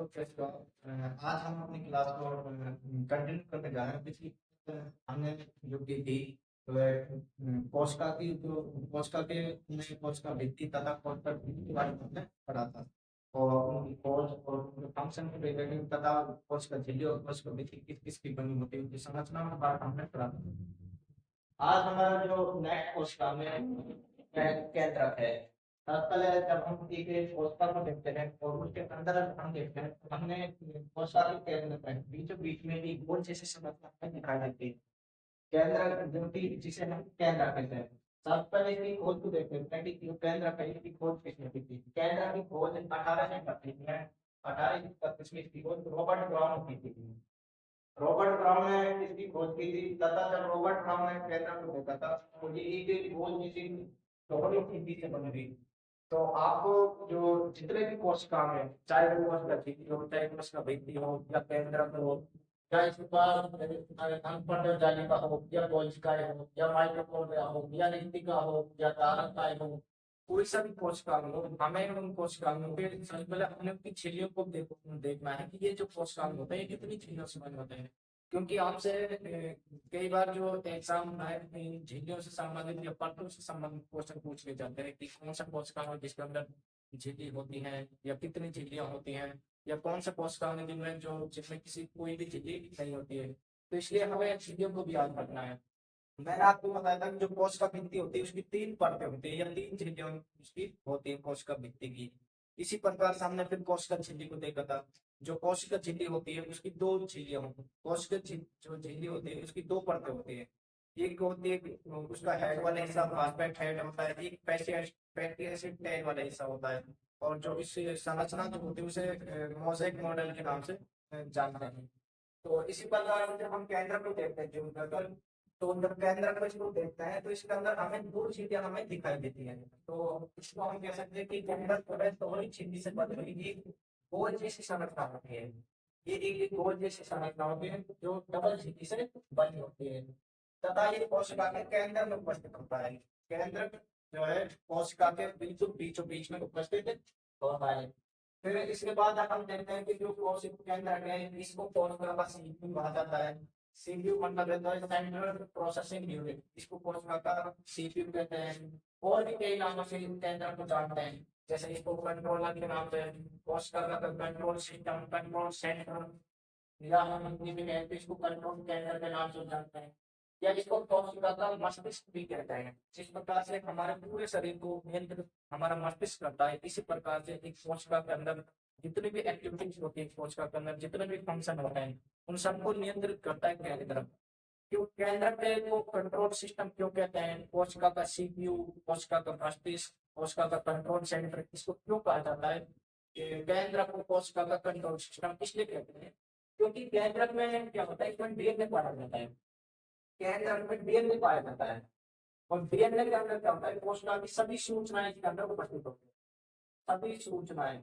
कैसे हो? आज हम अपनी क्लास को कंटिन्यू करने जा रहे हैं। पिछली हमने जो की थी कोशिका की जो कोशिका के कोशिका भित्ति तथा कोशिका भित्ति के बारे में हमने पढ़ा था और उनकी खोज और फंक्शन के रिलेटिव तथा कोशिका झिल्ली और कोशिका भित्ति किस किस की बनी होती है उनकी संरचना में बारे में हमने पढ़ा था। आज हमारा जो नेक्स्ट कोशिका में केंद्रक है। पहले जब हम एक कोशिका को देखते हैं और उसके अंदर हम देखते हैं तो हमने कोशिका के केंद्र में बीचों बीच में एक गोल जैसी संरचना हमें दिखाई देती है। केंद्र जो कि जिसे हम केंद्र कहते हैं। सबसे पहले इसकी खोज को देखते हैं कि जो केंद्र है इसकी खोज किसने की थी। केंद्र की खोज 1831 में 1831 में इसकी खोज रॉबर्ट ब्राउन की थी। रॉबर्ट ब्राउन ने इसकी खोज की थी तथा जब रॉबर्ट ब्राउन ने केंद्र को देखा था तो ये एक गोल जैसी टोकरी थी से बनी हुई। तो आपको जो जितने भी कोशिका में चाहे वो कोशिका झिल्ली हो चाहे कोशिका भित्ति हो या केंद्रक हो या इसके पास अंग जालिका हो या कोशिकाएं हो या माइटोकॉन्ड्रिया हो या रेटिका हो या तारकाएं हो कोई सा भी कोशिका हो हमें उन कोशिकाओं के सबसे पहले हमने उनकी झिल्लियों को देखना है कि ये जो कोशिकाएं होते हैं ये कितनी झिल्लियों से बने होते हैं। क्योंकि आपसे कई बार जो एग्जाम है झिल्लियों से संबंधित या परतों से संबंधित क्वेश्चन पूछ ले जाते हैं कि कौन सा कोशिका है जिसके अंदर झिल्ली होती है या कितनी झिल्लियां होती हैं या कौन सा कोशिका है जिनमें जिसमें किसी कोई भी झिल्ली नहीं होती है। तो इसलिए हमें झिल्लियों को भी याद रखना है। मैंने आपको बताया था कि जो कोशिका भित्ति होती है उसकी 3 परतें होती है या 3 झिल्लियां उसकी होती है कोशिका भित्ति की। इसी प्रकार से हमने फिर कोशिका झिल्ली को देखा था। जो कोशिका झिल्ली होती है उसकी 2 झिल्लियां होती है। कोशिका जो झिल्ली होती है उसकी 2 परतें होती है। एक होती है उसका हेड वाला हिस्सा फास्फेट हेड होता है, एक फैटी एसिड टैग वाला हिस्सा होता है। और जो इस संरचना जो होती है उसे मोज़ेक मॉडल के नाम से जानते हैं। तो इसी प्रकार से जब हम केंद्र को देखते हैं जो तो जब केंद्र को इसको देखते हैं तो इसके अंदर हमें 2 चीजें हमें दिखाई देती हैं। तो इसको हम कह सकते हैं कि केंद्र जो है दोनों चीज से बनी हुई एक गोल जैसी संरचना होती है। ये एक गोल जैसी संरचना होती है जो डबल झिल्ली से बनी होती है तथा ये कोशिका के केंद्र में उपस्थित होता है। केंद्र जो है कोशिका के बिल्कुल बीचों बीच में उपस्थित होता है। फिर इसके बाद हम देखते हैं कि जो कोशिका केंद्र है इसको कोशिका का सीपीयू कहा जाता है। सीपीयू मतलब रहता है सेंट्रल प्रोसेसिंग यूनिट, इसको कोशिका का सीपीयू कहते हैं। और भी कई नामों से इन केंद्र को जानते हैं, जैसे इसको कंट्रोलर के नाम से कोशिका का कंट्रोल सिस्टम कंट्रोल सेंटर या हम हिंदी में कहते हैं इसको कंट्रोल केंद्र के नाम से जानते हैं। या इसको कोशिका का मस्तिष्क भी कहते हैं। जिस प्रकार से हमारे पूरे शरीर को नियंत्रित हमारा मस्तिष्क करता है इसी प्रकार से एक कोशिका के अंदर जितनी भी एक्टिविटीज होती है कोशिका के अंदर जितने भी फंक्शन होते हैं उन सबको नियंत्रित करता है केंद्र। क्यों केंद्र पे को कंट्रोल सिस्टम क्यों कहते हैं, कोशिका का सीपीयू कोशिका का मस्तिष्क कोशिका का कंट्रोल सेंटर इसको क्यों कहा जाता है। केंद्र को कोशिका का कंट्रोल सिस्टम इसलिए कहते हैं क्योंकि केंद्र में क्या होता है इसमें डीएनए पाया जाता है। केंद्र में डीएनए पाया जाता है और डीएनए के अंदर क्या होता है कोशिका की सभी सूचनाएं इसके अंदर उपस्थित होती है। सभी सूचनाएं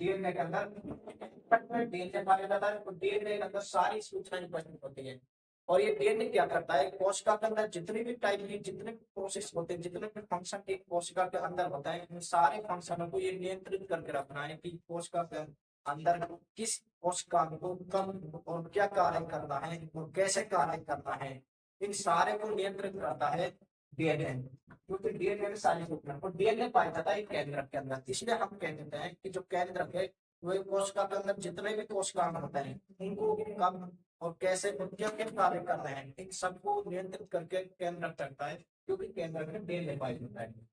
डीएनए के अंदर डीएनए पाया जाता है तो डीएनए के अंदर सारी सूचनाएं उपस्थित होती है। और ये डीएनए क्या करता है कोशिका के अंदर जितने भी टाइप की जितने भी प्रोसेस होते हैं जितने भी फंक्शन एक कोशिका के अंदर होता है इन सारे फंक्शनों को ये नियंत्रित करके रखना है कि कोशिका के अंदर किस कोशिका को कब और क्या कार्य करना है और कैसे कार्य करना है इन सारे को नियंत्रित करता है डीएनए। क्योंकि डीएनए में सारी सूचना और डीएनए पाया जाता है केंद्र के अंदर, इसलिए हम कहते हैं कि जो केंद्र है वो कोशिका के अंदर जितने भी कोशिका होते हैं उनको कब और कैसे और क्या क्या कार्य करना है इन सबको नियंत्रित करके केंद्र करता है क्योंकि केंद्र में डीएनए पाया जाता है।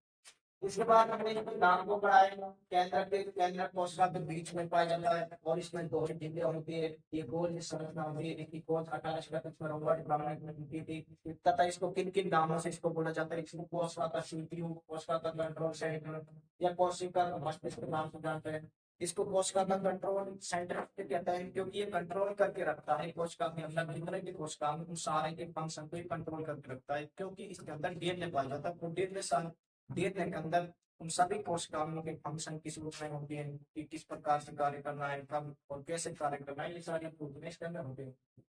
इसके बाद हमने इसके नाम को पढ़ा है। केंद्र कोशिका के बीच में पाया जाता है और इसमें 2 झिल्लियां होती है। ये गोल संरचना होती है इसकी खोज 1831 में रॉबर्ट ब्राउन ने की थी तथा इसको किन किन नामों से इसको बोला जाता है इसको कोशिका का सीपीयू कोशिका का कंट्रोल सेंटर या कोशिका का मस्तिष्क के नाम से जानते हैं। इसको कोशिका का कंट्रोल सेंटर कहता है क्योंकि ये कंट्रोल करके रखता है कोशिका के अंदर जितने भी कोशिका उन सारे के फंक्शन को कंट्रोल करके रखता है क्योंकि इसके अंदर डीएनए पाया जाता है। डीएनए के अंदर उन सभी कोशिकाओं के फंक्शन की सूचनाएं होती हैं कि किस प्रकार से कार्य करना है कब और कैसे कार्य करना है ये सारी सूचनाएं इसके अंदर होती है।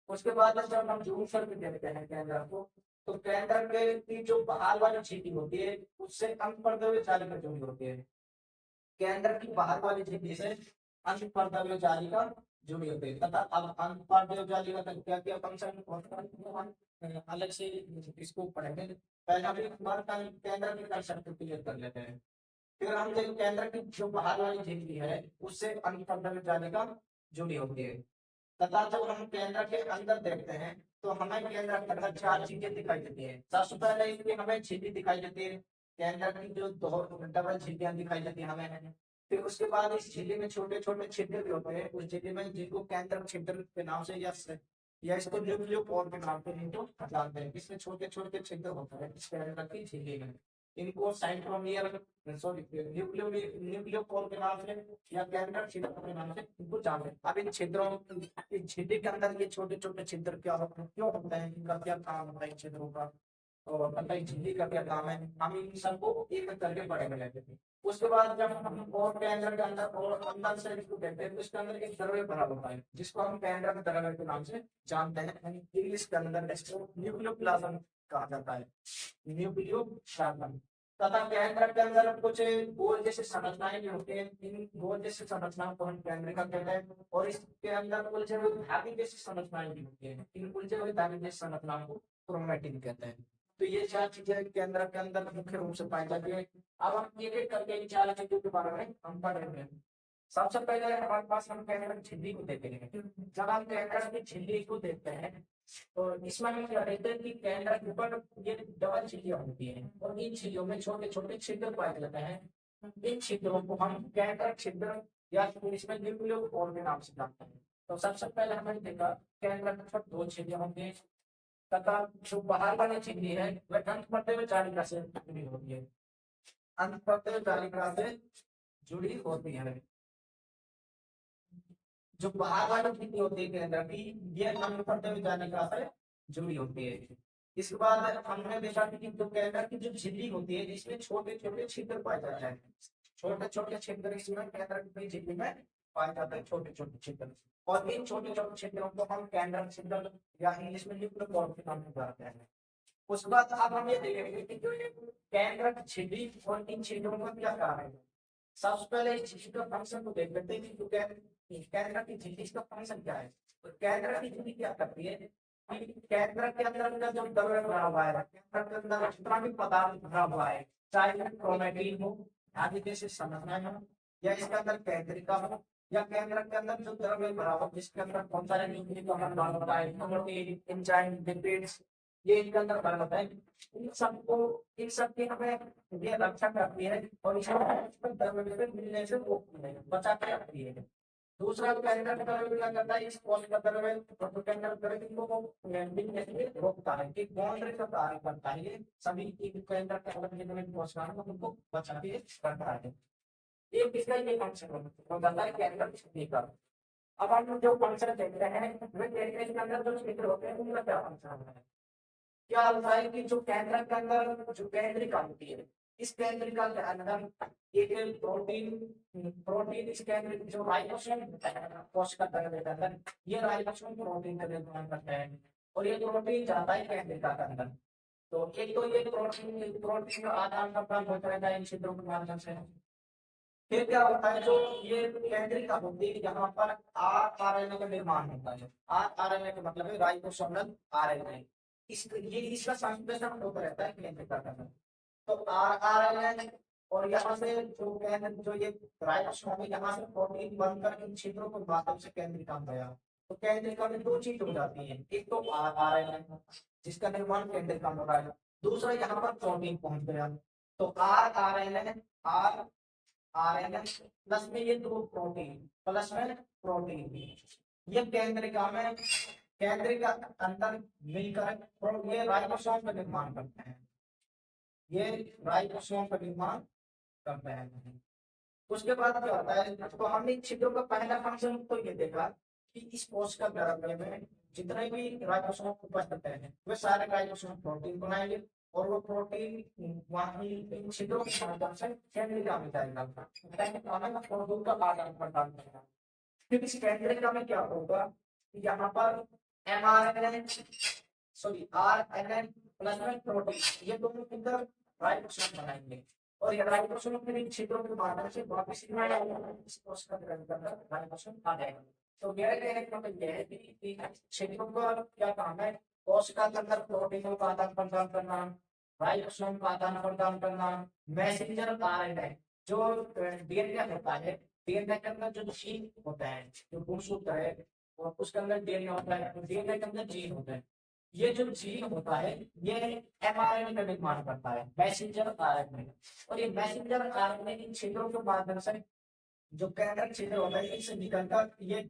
उसके बाद जब हम जूम कर देखते हैं केंद्र को तो केंद्र के की जो बाहर वाली झिल्ली होती है उससे अंग परदे हुए जालिका जुड़ी होती है। केंद्र की बाहर वाली झिल्ली से अंतःपर्दव्य जालिका जुड़ी होती है तथा अब अंतःपर्दव्य जालिका का क्या क्या फंक्शन होता है अलग से इसको पढ़ेंगे। पहले हम केंद्र के कंसेप्ट क्लियर कर लेते हैं। फिर हम जो केंद्र की जो बाहर वाली झिल्ली है उससे अंतःपर्दव्य जालिका जुड़ी होती है तथा जब हम केंद्र के अंदर देखते हैं तो हमें केंद्र के अंदर चार चीजें दिखाई देती है। सबसे पहले इसमें हमें झिल्ली दिखाई देती है, केंद्र की जो दो डबल झिल्लियां दिखाई देती है हमें। फिर उसके बाद इस झिल्ली में छोटे छोटे छिद्र भी होते हैं, उस झिल्ली में जिनको केंद्र छिद्र के नाम से या इसको न्यूक्लियो पोर के नाम से इनको जानते हैं। इसमें छोटे छोटे छिद्र होते हैं इस केंद्र की झिल्ली में, इनको साइटोमियर सॉरी न्यूक्लियो पोर के नाम से या केंद्र छिद्र के नाम से इनको जानते हैं। अब इन छिद्रों इस झिल्ली के अंदर ये छोटे छोटे छिद्र क्या होते हैं, क्यों होते हैं, इनका क्या काम होता है इन छिद्रों का, और मतलब झिल्ली का क्या काम है, हम इन सबको एक एक करके पढ़ेंगे। उसके बाद जब हम और केंद्र के अंदर और अंदर से इसको देखते हैं तो इसके अंदर एक द्रव्य भरा होता है जिसको हम केंद्र के द्रव्य के नाम से जानते हैं। इंग्लिश के अंदर इसको न्यूक्लियोप्लाज्म कहा जाता है, न्यूक्लियोप्लाज्म। तथा केंद्र के अंदर कुछ गोल जैसे संरचनाएं भी होती हैं, इन गोल जैसे संरचनाओं को हम केंद्र का कहते हैं। और इसके अंदर उलझे हुए धागे जैसी संरचनाएं भी होती हैं, इन उलझे हुए धागे जैसी संरचनाओं को क्रोमैटिन कहते हैं। तो ये चार चीजें केंद्र के अंदर मुख्य रूप से पाई जाती है। अब हम एक एक करके इन चार चीजों के बारे में हम पढ़ेंगे। सबसे पहले हमारे पास हम केंद्र की झिल्ली को देखते हैं। जब हम केंद्र की झिल्ली को देखते हैं तो इसमें हम क्या देखते हैं कि केंद्र के ऊपर ये डबल झिल्लियां होती हैं और इन झिल्लियों में छोटे छोटे छिद्र पाए जाते हैं। इन छिद्रों को हम केंद्र छिद्र या इंग्लिश में न्यूक्लियो पोर के नाम से जानते हैं। तो सबसे पहले हमने देखा केंद्र के ऊपर दो छिद्र होंगे तथा जो बाहर वाली झिल्ली है वह अंतःपर्दव्य जालिका से जुड़ी होती है, अंतःपर्दव्य जालिका से जुड़ी होती है। जो बाहर वाली झिल्ली होती है केंद्र की ये अंतःपर्दव्य जालिका से जुड़ी होती है। इसके बाद हमने देखा कि जो केंद्र की जो झिल्ली होती है इसमें छोटे छोटे छिद्र पाए जाते हैं, छोटे छोटे छिद्र इसमें केंद्र की झिल्ली में पाए जाते हैं, छोटे छोटे छिद्र। और इन छोटे छोटे छिद्रों को हम केंद्र छिद्र या इंग्लिश में न्यूक्लियो पोर के नाम से जानते हैं। उसके बाद अब हम ये देखेंगे कि जो ये केंद्र की झिल्ली और इन छिद्रों का क्या कार्य है। सबसे पहले इस झिल्ली का फंक्शन को देख लेते हैं कि जो केंद्र की झिल्ली का फंक्शन क्या है। तो केंद्र की झिल्ली क्या करती है कि केंद्र के अंदर का जो द्रव्य भरा हुआ है, केंद्र के अंदर जितना भी पदार्थ भरा हुआ है, चाहे वो क्रोमैटिन हो, आदि जैसे संरचनाएं हो, या इसके अंदर केंद्रिका हो, या केंद्र के अंदर जो द्रव्य भरा हुआ जिसके अंदर बहुत सारे न्यूक्लिक अम्ल होता है, प्रोटीन, एंजाइम, लिपिड्स, ये इनके अंदर भरा होता है। इन सब की हमें ये रक्षा करती है और इसको द्रव्य से मिलने से रोकती है, बचा के रखती है। दूसरा केंद्र का द्रव्य क्या करता है, इस कोश का द्रव्य तो केंद्र द्रव्य को मिलने से रोकता है, एक बाउंड्री का कार्य करता है। ये सभी केंद्र के अंदर जितने भी कोशिकाएं हैं उनको बचा के रखता है। एक इसका ये फंक्शन होता है केंद्र की झिल्ली का। अब हम जो फंक्शन देख रहे हैं वे केंद्र के अंदर जो छिद्र होते हैं उनका क्या फंक्शन होता है। क्या होता है कि जो केंद्र के अंदर जो केंद्रिका होती है, इस केंद्रिका के अंदर एक प्रोटीन इस केंद्र जो राइबोसोम होता है कोशिका के अंदर, ये राइबोसोम प्रोटीन का निर्माण करता है और ये प्रोटीन जाता है केंद्रिका के अंदर। तो एक तो ये प्रोटीन का आदान प्रदान होता रहता है इन छिद्रों के माध्यम से। फिर क्या होता है जो ये केंद्रिका होती है यहाँ पर आरएनए का निर्माण होता है। आरएनए का मतलब है राइबोसोमल आरएनए, ये इसका संश्लेषण होता रहता है केंद्रिका का। तो आरएनए और यहाँ से जो केंद्र जो ये राइबोसोम है यहाँ से प्रोटीन बनकर इन छिद्रों के माध्यम से केंद्रिका में गया। तो केंद्रिका में दो चीज हो जाती है, एक तो आरएनए जिसका निर्माण केंद्रिका में हो रहा है, दूसरा यहाँ पर प्रोटीन पहुंच गया। तो आरएनए आरएनए प्लस में ये दो प्रोटीन प्लस में प्रोटीन ये केंद्रिका अंदर मिलकर ये राइबोसोम का निर्माण करते हैं, ये राइबोसोम का निर्माण करते हैं। उसके बाद क्या होता है, तो हमने छिद्रों का पहला फंक्शन तो ये देखा कि इस कोशिका द्रव्य में जितने भी राइबोसोम उपस्थित हैं वे सारे राइबोसोम प्रोटीन बनाएंगे और वो प्रोटीन वहीं इन छिद्रों के माध्यम से केंद्रिका में जाएगा, प्रोटीन का आदान प्रदान करेगा। फिर इस केंद्रिका में क्या होगा, यहाँ पर एमआरएनए सॉरी आरएनए प्लस में प्रोटीन ये दोनों मिलकर राइबोसोम बनाएंगे। और ये राइबोसोम के इन क्षेत्रों के माध्यम से वापस इस कोशिका के अंदर राइबोसोम आ जाएगा। तो मेरे कहने का मतलब यह है कि इन क्षेत्रों का क्या काम है, कोशिका के अंदर प्रोटीनों का आदान प्रदान करना, राइबोसोम का आदान प्रदान करना, मैसेंजर आरएनए जो डीएनए होता है, डीएनए के अंदर जो जीन होता है, जो गुणसूत्र है, और उसके अंदर डीएनए होता है, डीएनए के अंदर जीन होता है। ये जो जीन होता है ये एमआरएनए का निर्माण करता है, मैसेंजर आरएनए। और ये मैसेंजर आरएनए इन छिद्रों के माध्यम से जो केंद्रक छिद्र होता है इनसे निकलकर ये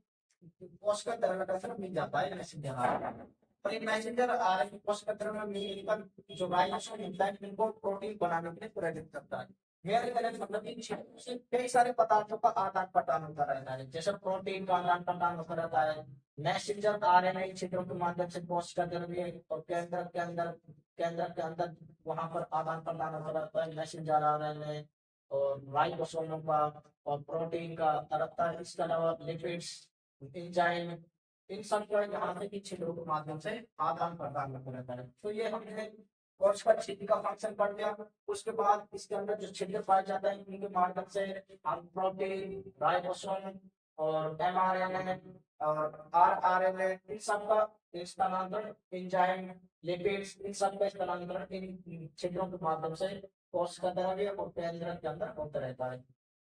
कोशिका द्रव्य का तरफ मिल जाता है मैसेंजर आरएनए। और ये मैसेंजर आरएनए कोशिका द्रव्य में मिलकर जो राइबोसोम होता है इनको प्रोटीन बनाने के लिए प्रेरित करता है। मेरे कहने का मतलब इन छिद्रों से कई सारे पदार्थों का आदान प्रदान होता रहता है, जैसे प्रोटीन का आदान प्रदान होता रहता है, मैसेंजर आरएनए छिद्रों के माध्यम से कोशिका द्रव्य और केंद्र के अंदर वहां पर आदान प्रदान होता रहता है मैसेंजर आरएनए और राइबोसोम का और प्रोटीन का तरफता है। इसके अलावा लिपिड्स, एंजाइम, इन सब का यहाँ से इन छिद्रों के माध्यम से आदान प्रदान होता रहता है। तो ये हमने कोशिका छिद्र का फंक्शन पढ़ लिया। उसके बाद इसके अंदर जो छिद्र पाए जाते हैं इनके माध्यम से हम प्रोटीन, राइबोसोम और एमआरएनए और आरआरएनए इन सब का स्थानांतरण, एंजाइम, लिपिड्स, इन सब का स्थानांतरण इन छिद्रों के माध्यम से कोशिका द्रव्य और केंद्र के अंदर होता रहता है।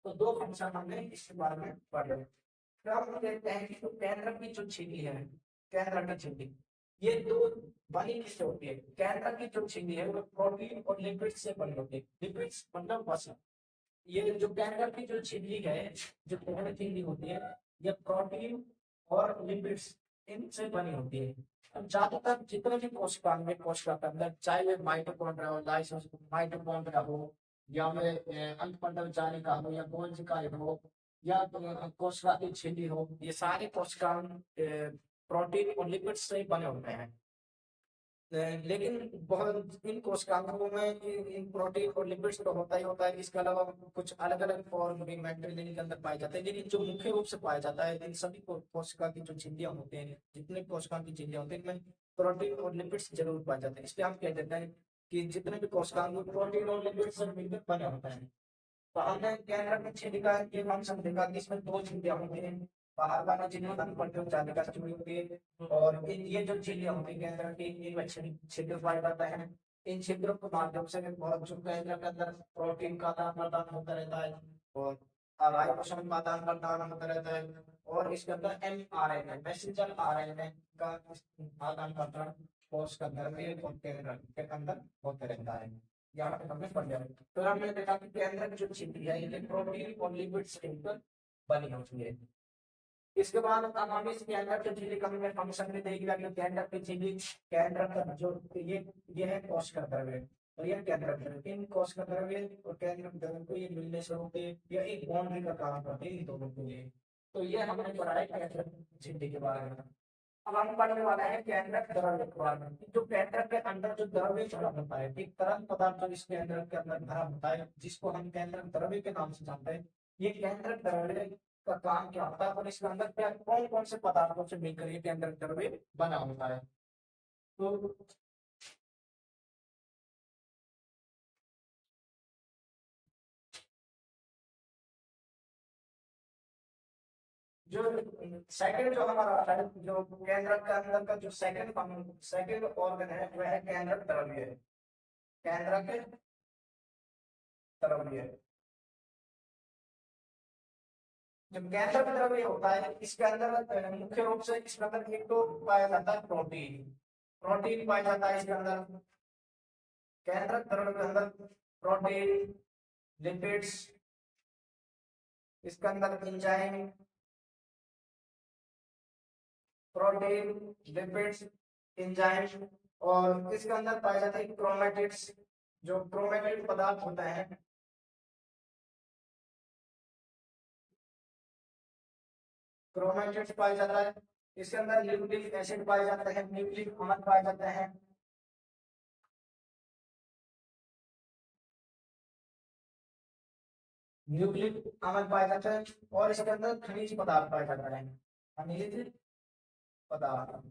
तो दो फंक्शन हमने इसके बारे में पढ़े। फिर हम देखते हैं कि जो केंद्र की जो झिल्ली है, केंद्र की झिल्ली, ये दो बनी किससे होती है? केंद्र की जो झिल्ली है वो प्रोटीन और लिपिड्स से बनी होती है। लिपिड्स मतलब वसा। ये जो केंद्र की जो झिल्ली है, जो केंद्र झिल्ली होती है, ये प्रोटीन और लिपिड्स इनसे बनी होती है। अब ज्यादातर जितने भी कोशिका में कोशिका के अंदर, चाहे वे माइटोकॉन्ड्रिया हो, लाइसोस माइटोकॉन्ड्रिया हो, या वे अंतपंडव जालिका हो, या गोल्जिका हो, या कोशिका की झिल्ली हो, ये सारे कोशिका प्रोटीन और लिपिड से बने होते हैं। लेकिन बहुत इन कोशिकाओं में इन प्रोटीन और लिपिड्स तो होता ही होता है, इसके अलावा कुछ अलग अलग फॉर्म भी मैटेरियल के अंदर पाए जाते हैं। लेकिन जो मुख्य रूप से पाया जाता है इन सभी कोशिका की जो झिल्लियां होती हैं, जितने कोशिका की झिल्लियां होती हैं इनमें प्रोटीन और लिपिड्स जरूर पाए जाते हैं। इसलिए हम कह देते हैं कि जितने भी कोशिकाओं में प्रोटीन और लिपिड्स से मिलकर बने होते हैं। तो हमने केंद्र में छिद्र ये फंक्शन देखा कि इसमें दो झिल्लियां होती हैं, बाहर वाला झिल्ली अंतपंडव जालिका से जुड़ी होती है, और ये जो झिल्लियां होती है केंद्र की इनमें छिद्र पाए जाते हैं। इन छिद्रों के माध्यम से बहुत जो केंद्र के अंदर प्रोटीन का आदान प्रदान होता रहता है और राइबोसोम का आदान प्रदान होता रहता है, और इसके अंदर एमआरएनए मैसेंजर आरएनए का आदान प्रदान कोशिका के अंदर और केंद्र के अंदर होता रहता है। यहाँ पे हमने पढ़ लिया। तो हमने देखा कि केंद्र की जो झिल्ली है ये प्रोटीन और लिपिड्स के ऊपर बनी होती है। इसके बाद अब हम इस केंद्र की झिल्ली का हमने फंक्शन में देख लिया कि केंद्र की झिल्ली, केंद्र का जो ये है कोशिका द्रव्य और ये केंद्र द्रव्य, इन कोशिका द्रव्य और केंद्र द्रव्य को ये मिलने से होते हैं या एक बाउंड्री का काम करते हैं इन दोनों के लिए। तो ये हमने पढ़ा है केंद्र की झिल्ली के बारे में। अब हम पढ़ने वाले हैं केंद्रक द्रव्य के बारे में। जो केंद्रक के अंदर जो द्रव्य भरा होता है, एक तरल पदार्थ जो इस केंद्रक के अंदर भरा होता है जिसको हम केंद्रक द्रव्य के नाम से जानते हैं, ये केंद्रक द्रव्य का काम क्या होता है और इसके अंदर क्या कौन कौन से पदार्थों से मिलकर ये केंद्रक द्रव्य बना होता है। तो जो सेकंड जो हमारा आता है, जो केंद्रक के अंदर का जो सेकंड ऑर्गन है वह है केंद्रक द्रव्य, केंद्रक द्रव्य। जब केंद्रक द्रव्य होता है इसके अंदर मुख्य रूप से इसके अंदर एक तो पाया जाता है प्रोटीन, प्रोटीन पाया जाता है इसके अंदर, केंद्रक द्रव्य के अंदर प्रोटीन, लिपिड्स, इसके अंदर एंजाइम, प्रोटीन, लिपिड्स, एंजाइम, और इसके अंदर पाए जाते हैं क्रोमेटिड्स, जो क्रोमेटिड पदार्थ होता है, क्रोमेटिड्स पाया जाता है। इसके अंदर न्यूक्लिक एसिड पाए जाते हैं, न्यूक्लिक अम्ल पाए जाते हैं, न्यूक्लिक अम्ल पाया जाता है, और इसके अंदर खनिज पदार्थ पाया जाता है, खनिज पदार्थ।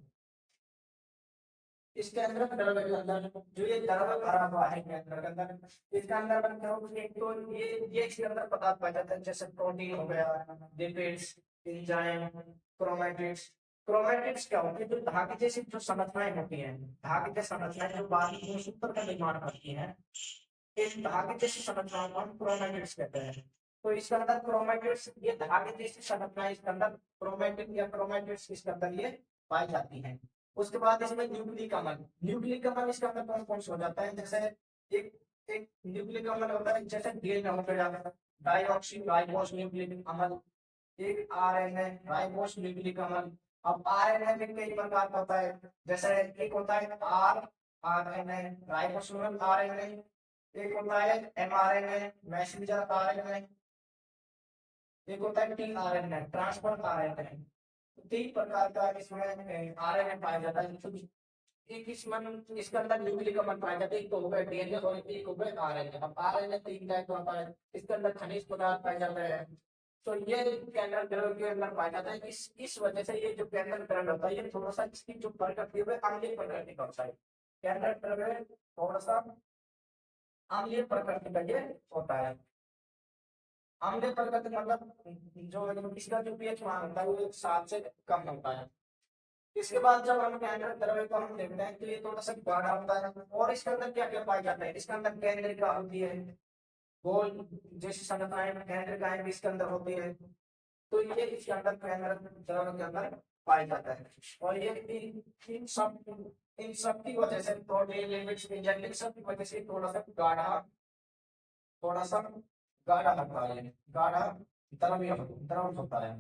इसके अंदर द्रव के अंदर जो ये द्रव भरा हुआ है केंद्र के अंदर, इसके अंदर हम क्या एक तो ये इसके अंदर पदार्थ पाए जाते हैं, जैसे प्रोटीन हो गया, लिपिड्स, एंजाइम, क्रोमैटिड्स। क्रोमैटिड्स क्या होती है? जो धागे जैसी जो संरचनाएं होती हैं, धागे जैसी संरचनाएं जो बाहरी सूत्र का निर्माण करती हैं, इस धागे जैसी संरचनाओं को हम क्रोमैटिड्स कहते हैं। तो इसके अंदर क्रोमैटिड्स, ये धागे जैसी संरचनाएं इसके अंदर क्रोमैटिड या क्रोमैटिड्स इसके अंदर ये पाई जाती हैं। उसके बाद इसमें न्यूक्लिक अम्ल, न्यूक्लिक अम्ल इसके अंदर कौन कौन से हो जाता है? जैसे एक एक न्यूक्लिक अम्ल होता है, जैसे डीएनए हो गया, डाइऑक्सी राइबोस न्यूक्लिक अम्ल, एक आरएनए राइबोस न्यूक्लिक अम्ल। अब आरएनए में कई प्रकार का होता है, जैसे एक होता है आर आरएनए राइबोसोमल आरएनए, एक होता है एमआरएनए मैसेंजर आरएनए, एक होता है टीआरएनए ट्रांसफर आरएनए। तीन प्रकार का इसमें आरएनए पाया जाता है। तो एक इसमें इसके अंदर न्यूक्लिक अम्ल पाया जाता है, एक तो हो गया डीएनए और एक हो गया आरएनए। अब आरएनए तीन टाइप का होता है, इसके अंदर खनिज पदार्थ पाए जाते हैं। तो ये केंद्र द्रव्य के अंदर पाया जाता है। इस वजह से ये जो केंद्र द्रव्य होता है, ये थोड़ा सा इसकी जो प्रकृति है अम्लीय प्रकृति का होता है। केंद्र द्रव्य थोड़ा सा अम्लीय प्रकृति का ये होता है। अम्लीय प्रकृति मतलब जो इसका जो पीएच मान होता है वो 7 से कम होता है। इसके बाद जब हम केंद्र द्रव्य को हम देखते हैं तो ये थोड़ा सा गाढ़ा होता है। और इसके अंदर क्या क्या पाया जाता है? इसके अंदर केंद्रिका होती है, गोल जैसी संरचनाएं केंद्रिकाएं भी इसके अंदर होती है। तो ये इसके अंदर केंद्र द्रव्य के अंदर पाया जाता है। और ये इन सब की वजह से प्रोटीन लिपिड्स इन सब की वजह से थोड़ा सा गाढ़ा होता है, गाढ़ा द्रव होता है।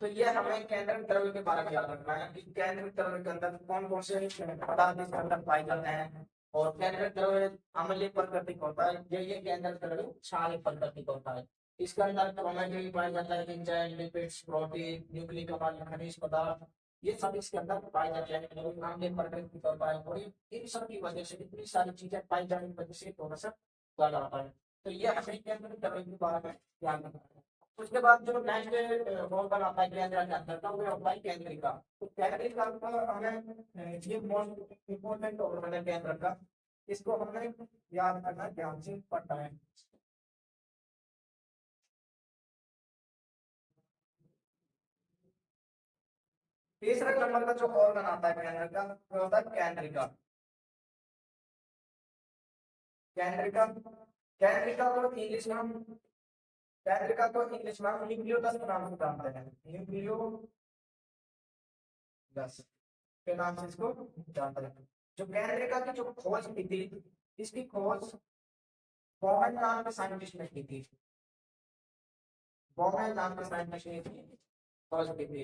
तो ये हमें केंद्र द्रव्य के बारे में याद रखना है कि केंद्र द्रव्य के अंदर कौन कौन से पदार्थ इसके अंदर पाए जाते हैं। और केंद्र द्रव्य अम्लीय प्रकृति का होता है, ये केंद्र द्रव्य क्षारीय प्रकृति का होता है। इसके अंदर क्रोमैटिन पाया जाता है, एंजाइम लिपिड्स प्रोटीन न्यूक्लिक अम्ल खनिज पदार्थ, ये सब इसके अंदर पाए जाते हैं। अम्लीय प्रकृति का होता है और इन सब की वजह से इतनी सारी चीजें पाई जाने की वजह से थोड़ा सा ज्यादा होता है। तो ये हमें केंद्र द्रव्य के बारे में ध्यान रखना है। उसके बाद जो नेक्स्ट ऑर्गन आता है केंद्र के अंदर का, वो होता है केंद्रिका। तो केंद्रिका का हमें ये मोस्ट इम्पोर्टेंट ऑर्गन है केंद्र का, इसको हमें याद करना ध्यान से पड़ता है। तीसरे नंबर का जो ऑर्गन आता है केंद्र का, वो होता है केंद्रिका। केंद्रिका केंद्रिका को इंग्लिश में हम केंद्रिका को इंग्लिश में हम न्यूक्लियोलस के नाम से जानते हैं, न्यूक्लियोलस के नाम से इसको जानते हैं। जो केंद्रिका की जो खोज की थी, इसकी खोज बॉमेन नाम के साइंटिस्ट ने की थी। बॉमेन नाम के साइंटिस्ट ने खोज की थी।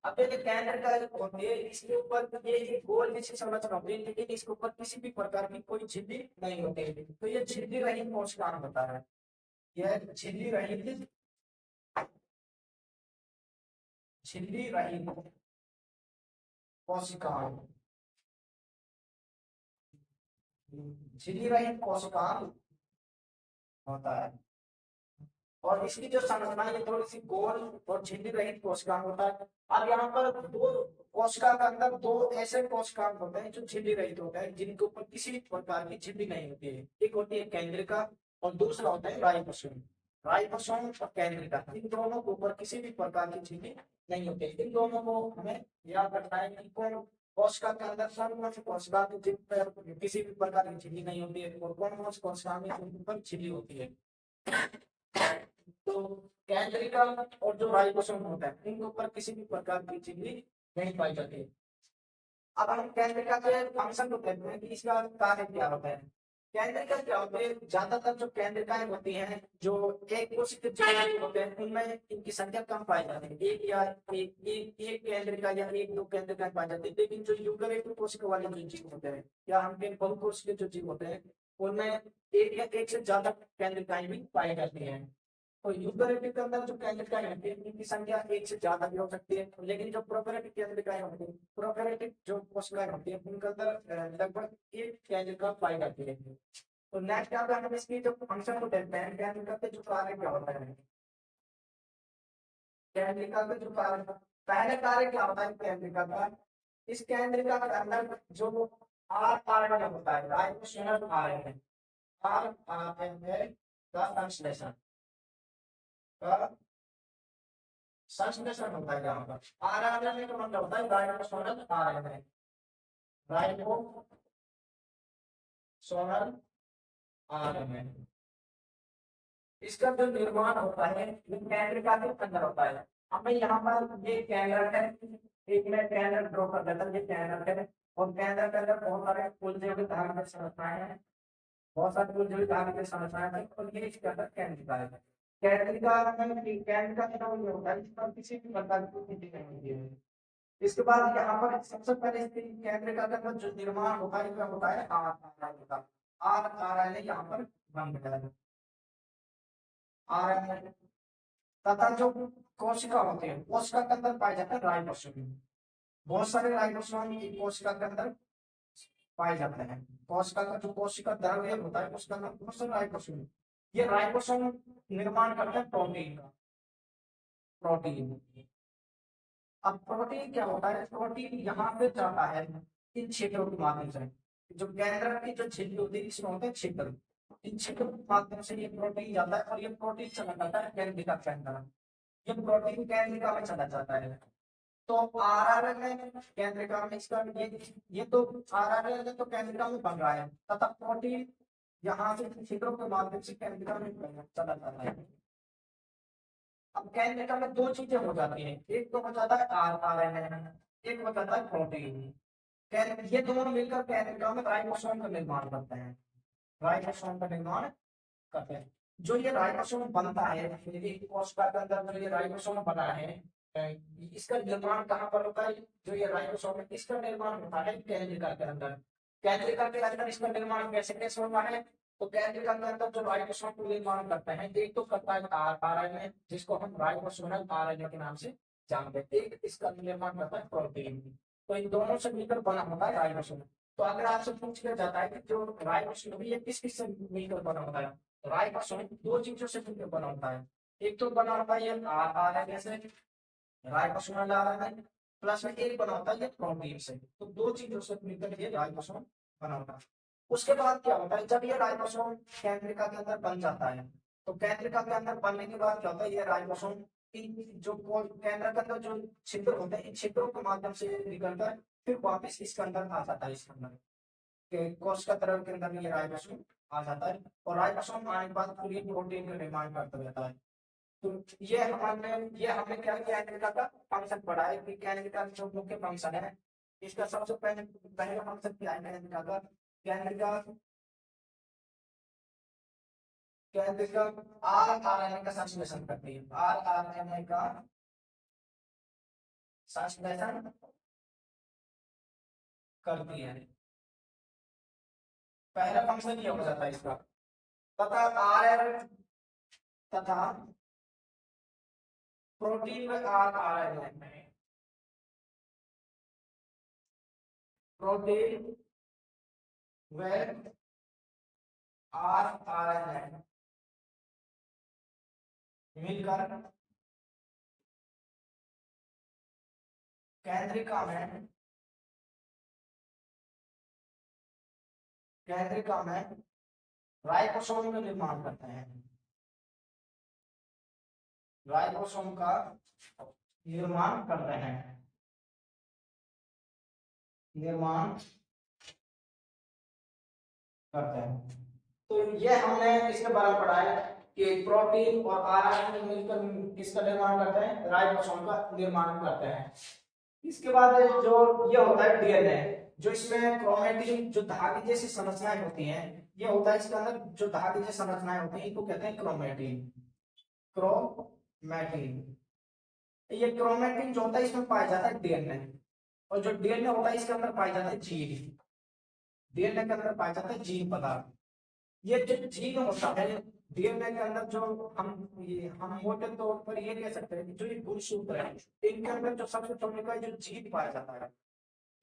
अब ये केंद्र का होती है, इसके ऊपर ये गोल जैसी संरचना होती है, लेकिन इसके ऊपर किसी भी प्रकार की कोई झिल्ली नहीं होती है। तो ये झिल्ली रहित कोशिका होता है, यह झिल्ली रहित कोशिका, झिल्ली रहित कोशिका होता है। और इसकी जो संरचना है थोड़ी सी गोल और झिल्ली रहित कोशिका होता है। अब यहाँ पर दो कोशिका के अंदर दो ऐसे कोशिका होते हैं जो झिल्ली रहित होते हैं, जिनके ऊपर किसी भी प्रकार की झिल्ली नहीं होती है। एक होती है केंद्रिका और दूसरा होता है राइबोसोम। राइबोसोम और केंद्रिका, इन दोनों के ऊपर किसी भी प्रकार की झिल्ली नहीं होती है। इन दोनों को हमें याद रखना है कि कौन कोशिका के अंदर कौन सी कोशिका की जिन पर किसी भी प्रकार की झिल्ली नहीं होती है और कौन कौन सी कोशिका में जिनके ऊपर झिल्ली होती है। तो केंद्रिका और जो राइबोसोम होता है, इनके ऊपर किसी भी प्रकार की झिल्ली नहीं पाई जाती। अब हम केंद्रिका के फंक्शन को देखते हैं कि इसका कार्य क्या होता है। केंद्रिका क्या होते हैं? ज्यादातर जो केंद्रिकाएं होती हैं जो एक कोशिकीय जीव होते हैं, उनमें इनकी संख्या कम पाई जाती है। एक या एक केंद्रिका या एक दो केंद्रिकाएं पाई जाती है। लेकिन जो यूकेरियोटिक कोशिका वाले जो जीव होते हैं या हम बहुकोशिकीय जो जीव होते हैं, उनमें एक या एक से ज्यादा केंद्रिकाएं भी पाई जाती हैं। तो यूकेरियोटिक के अंदर जो केंद्रिकाएं होती है, इनकी संख्या एक से ज्यादा भी हो सकती है। लेकिन जो प्रोकैरियोटिक केंद्रिकाएं होती है, प्रोकैरियोटिक जो कोशिकाएं होती है, उनके अंदर लगभग एक केंद्रिका पाई जाती है। तो नेक्स्ट यहाँ पे हम इसकी जो फंक्शन को देखते हैं, केंद्रिका के जो कार्य क्या होता है। केंद्रिका के जो कार्य, पहले कार्य क्या होता है केंद्रिका का? इस केंद्रिका के अंदर जो आरएनए होता है, राइबोसोमल आरएनए, आरएनए का संश्लेषण का संश्लेषण होता है यहाँ पर। आरएनए का मतलब होता है राइबोसोमल आरएनए, राइबोसोमल आरएनए। इसका जो निर्माण होता है ये केंद्रिका के अंदर होता है। हमें यहाँ पर ये केंद्रक है, एक मैं केंद्रक ड्रॉ कर देता हूँ, ये केंद्रक है और केंद्रक के अंदर बहुत सारे उलझे धागे संरचनाएं हैं, बहुत सारी उलझी धागे संरचनाएं हैं और ये इसके अंदर केंद्रिका है। केंद्रिका में केंद्रिका का नाम ये होता है जिस पर किसी भी प्रकार की कुंडी नहीं होती है। इसके बाद यहाँ पर सबसे पहले इसके केंद्रिका का अंदर जो निर्माण होता है क्या होता है, आरएनए का। आरएनए यहाँ पर बन गया है आरएनए। तथा जो कोशिका होती है, कोशिका के अंदर पाए जाते हैं राइबोसोम। बहुत सारे राइबोसोम कोशिका के अंदर पाए जाते हैं। कोशिका का जो कोशिका द्रव्य होता है उसका नाम बहुत सारे राइबोसोम। ये राइबोसोम निर्माण करते हैं प्रोटीन का, प्रोटीन। अब प्रोटीन क्या होता है, प्रोटीन यहाँ पे जाता है इन क्षेत्रों के माध्यम से। जो केंद्रक की जो छिद्र होती है इसमें होते हैं छिद्र, इन छिद्रों के माध्यम से ये प्रोटीन जाता है और ये प्रोटीन चला जाता है केंद्रिका के अंदर। ये प्रोटीन केंद्रिका में चला जाता है। तो आरआरएनए केंद्रिका में इसका ये तो आरआरएनए तो केंद्रिका में बन रहा है तथा प्रोटीन यहाँ से छिद्रों के माध्यम से केंद्रिका में चला जाता है। अब केंद्रिका में दो चीजें हो जाती हैं, एक तो हो जाता है आरआरएनए, एक हो जाता है प्रोटीन। ये दोनों मिलकर केंद्रिका में राइबोसोम का निर्माण करते हैं, राइबोसोम का निर्माण करते हैं। जो ये राइबोसोम बनता है कोशिका के अंदर, जो ये राइबोसोम बना है इसका निर्माण कहाँ पर होता है, जो ये राइबोसोम है इसका निर्माण होता है केंद्रिका के अंदर। केंद्रिका के अंदर इसका निर्माण कैसे कैसे होता है, तो केंद्रिका के अंदर जो राइबोसोम का निर्माण करते हैं एक तो करता है आरएनए जिसको हम राइबोसोमल आरएनए के नाम से जानते हैं, एक इसका निर्माण करता है प्रोटीन। तो इन दोनों से मिलकर बना होता है राइबोसोम। तो अगर आपसे पूछ लिया जाता है कि जो राइबोसोम है किस किस से मिलकर बना होता है, राइबोसोम दो चीजों से मिलकर बना होता है। एक तो बना होता है ये आरएनए से, राइबोसोमल आरएनए, प्लस में एक बना होता है ये प्रोटीन से। तो दो चीजों से मिलकर ये राइबोसोम बना होता है। उसके बाद क्या होता है, जब ये राइबोसोम केंद्रिका के अंदर बन जाता है तो केंद्रिका के अंदर बनने के बाद क्या होता है, ये राइबोसोम जो केंद्र के अंदर जो छिद्र होते हैं इन छिद्रों के माध्यम से निकलकर फिर वापस इसके अंदर आ जाता है, इसके अंदर कोशिका द्रव्य के अंदर ये राइबोसोम आ जाता है और राइबोसोम आने के बाद फिर ये प्रोटीन का निर्माण करता रहता है। तो ये हमने क्या केंद्रिका का फंक्शन पढ़ा है कि केंद्रिका जो मुख्य फंक्शन है इसका सबसे पहले पहला फंक्शन क्या है केंद्रिका का, केंद्रिका केंद्रिका आरएनए का संश्लेषण करती है, आरएनए का संश्लेषण करती है। पहला फंक्शन ये हो जाता है इसका। तथा आरएनए तथा प्रोटीन में आरएनए, प्रोटीन व आरएनए मिलकर केंद्रिका में राइबोसोम का निर्माण करते हैं, राइबोसोम का निर्माण करते हैं, निर्माण करते हैं। तो ये हमने इसके बारे में पढ़ा है कि प्रोटीन और आरएनए मिलकर किसका निर्माण करते हैं, राइबोसोम का निर्माण करते हैं। इसके बाद जो ये होता है डीएनए, जो इसमें क्रोमेटिन जो धागे जैसी संरचनाएं होती हैं ये होता है इसके अंदर जो धागे जैसी संरचनाएं होती हैं इनको कहते हैं क्रोमेटिन, क्रोमेटिन। ये क्रोमेटिन जो होता है इसमें पाया जाता है डीएनए, और जो डीएनए होता है इसके अंदर पाया जाता है जीन, डीएनए के अंदर पाया जाता है जीन पदार्थ। ये जो जीन होता है डीएनए के अंदर जो हम मोटे तौर पर ये कह सकते हैं कि जो ये गुणसूत्र है इनके अंदर जो सबसे छोटे का जो जीन पाया जाता है,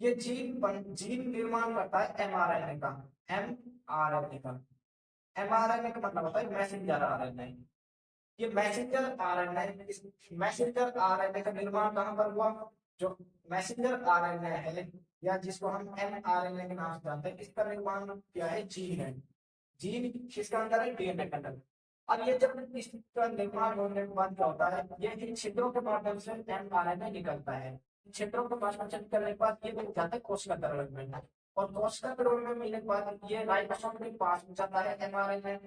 ये जीन निर्माण करता है एमआरएनए का, एमआरएनए का। एमआरएनए का मतलब होता है मैसेंजर आरएनए। ये मैसेंजर आरएनए, इस मैसेंजर आरएनए का निर्माण कहां पर हुआ, जो मैसेंजर आरएनए है या जिसको हम एमआरएनए के नाम से जानते हैं, इसका निर्माण क्या है? जीन है। जीन किसके अंदर है? डीएनए के अंदर। अब ये जब इसका निर्माण होने के बाद क्या होता है, ये इन छिद्रों के माध्यम से एमआरएनए निकलता है। छिद्रों के माध्यम से निकलने के बाद ये मिल जाता है कोशिका द्रव्य में, और कोशिका द्रव्य में मिलने के बाद ये राइबोसोम के पास जाता है एमआरएनए।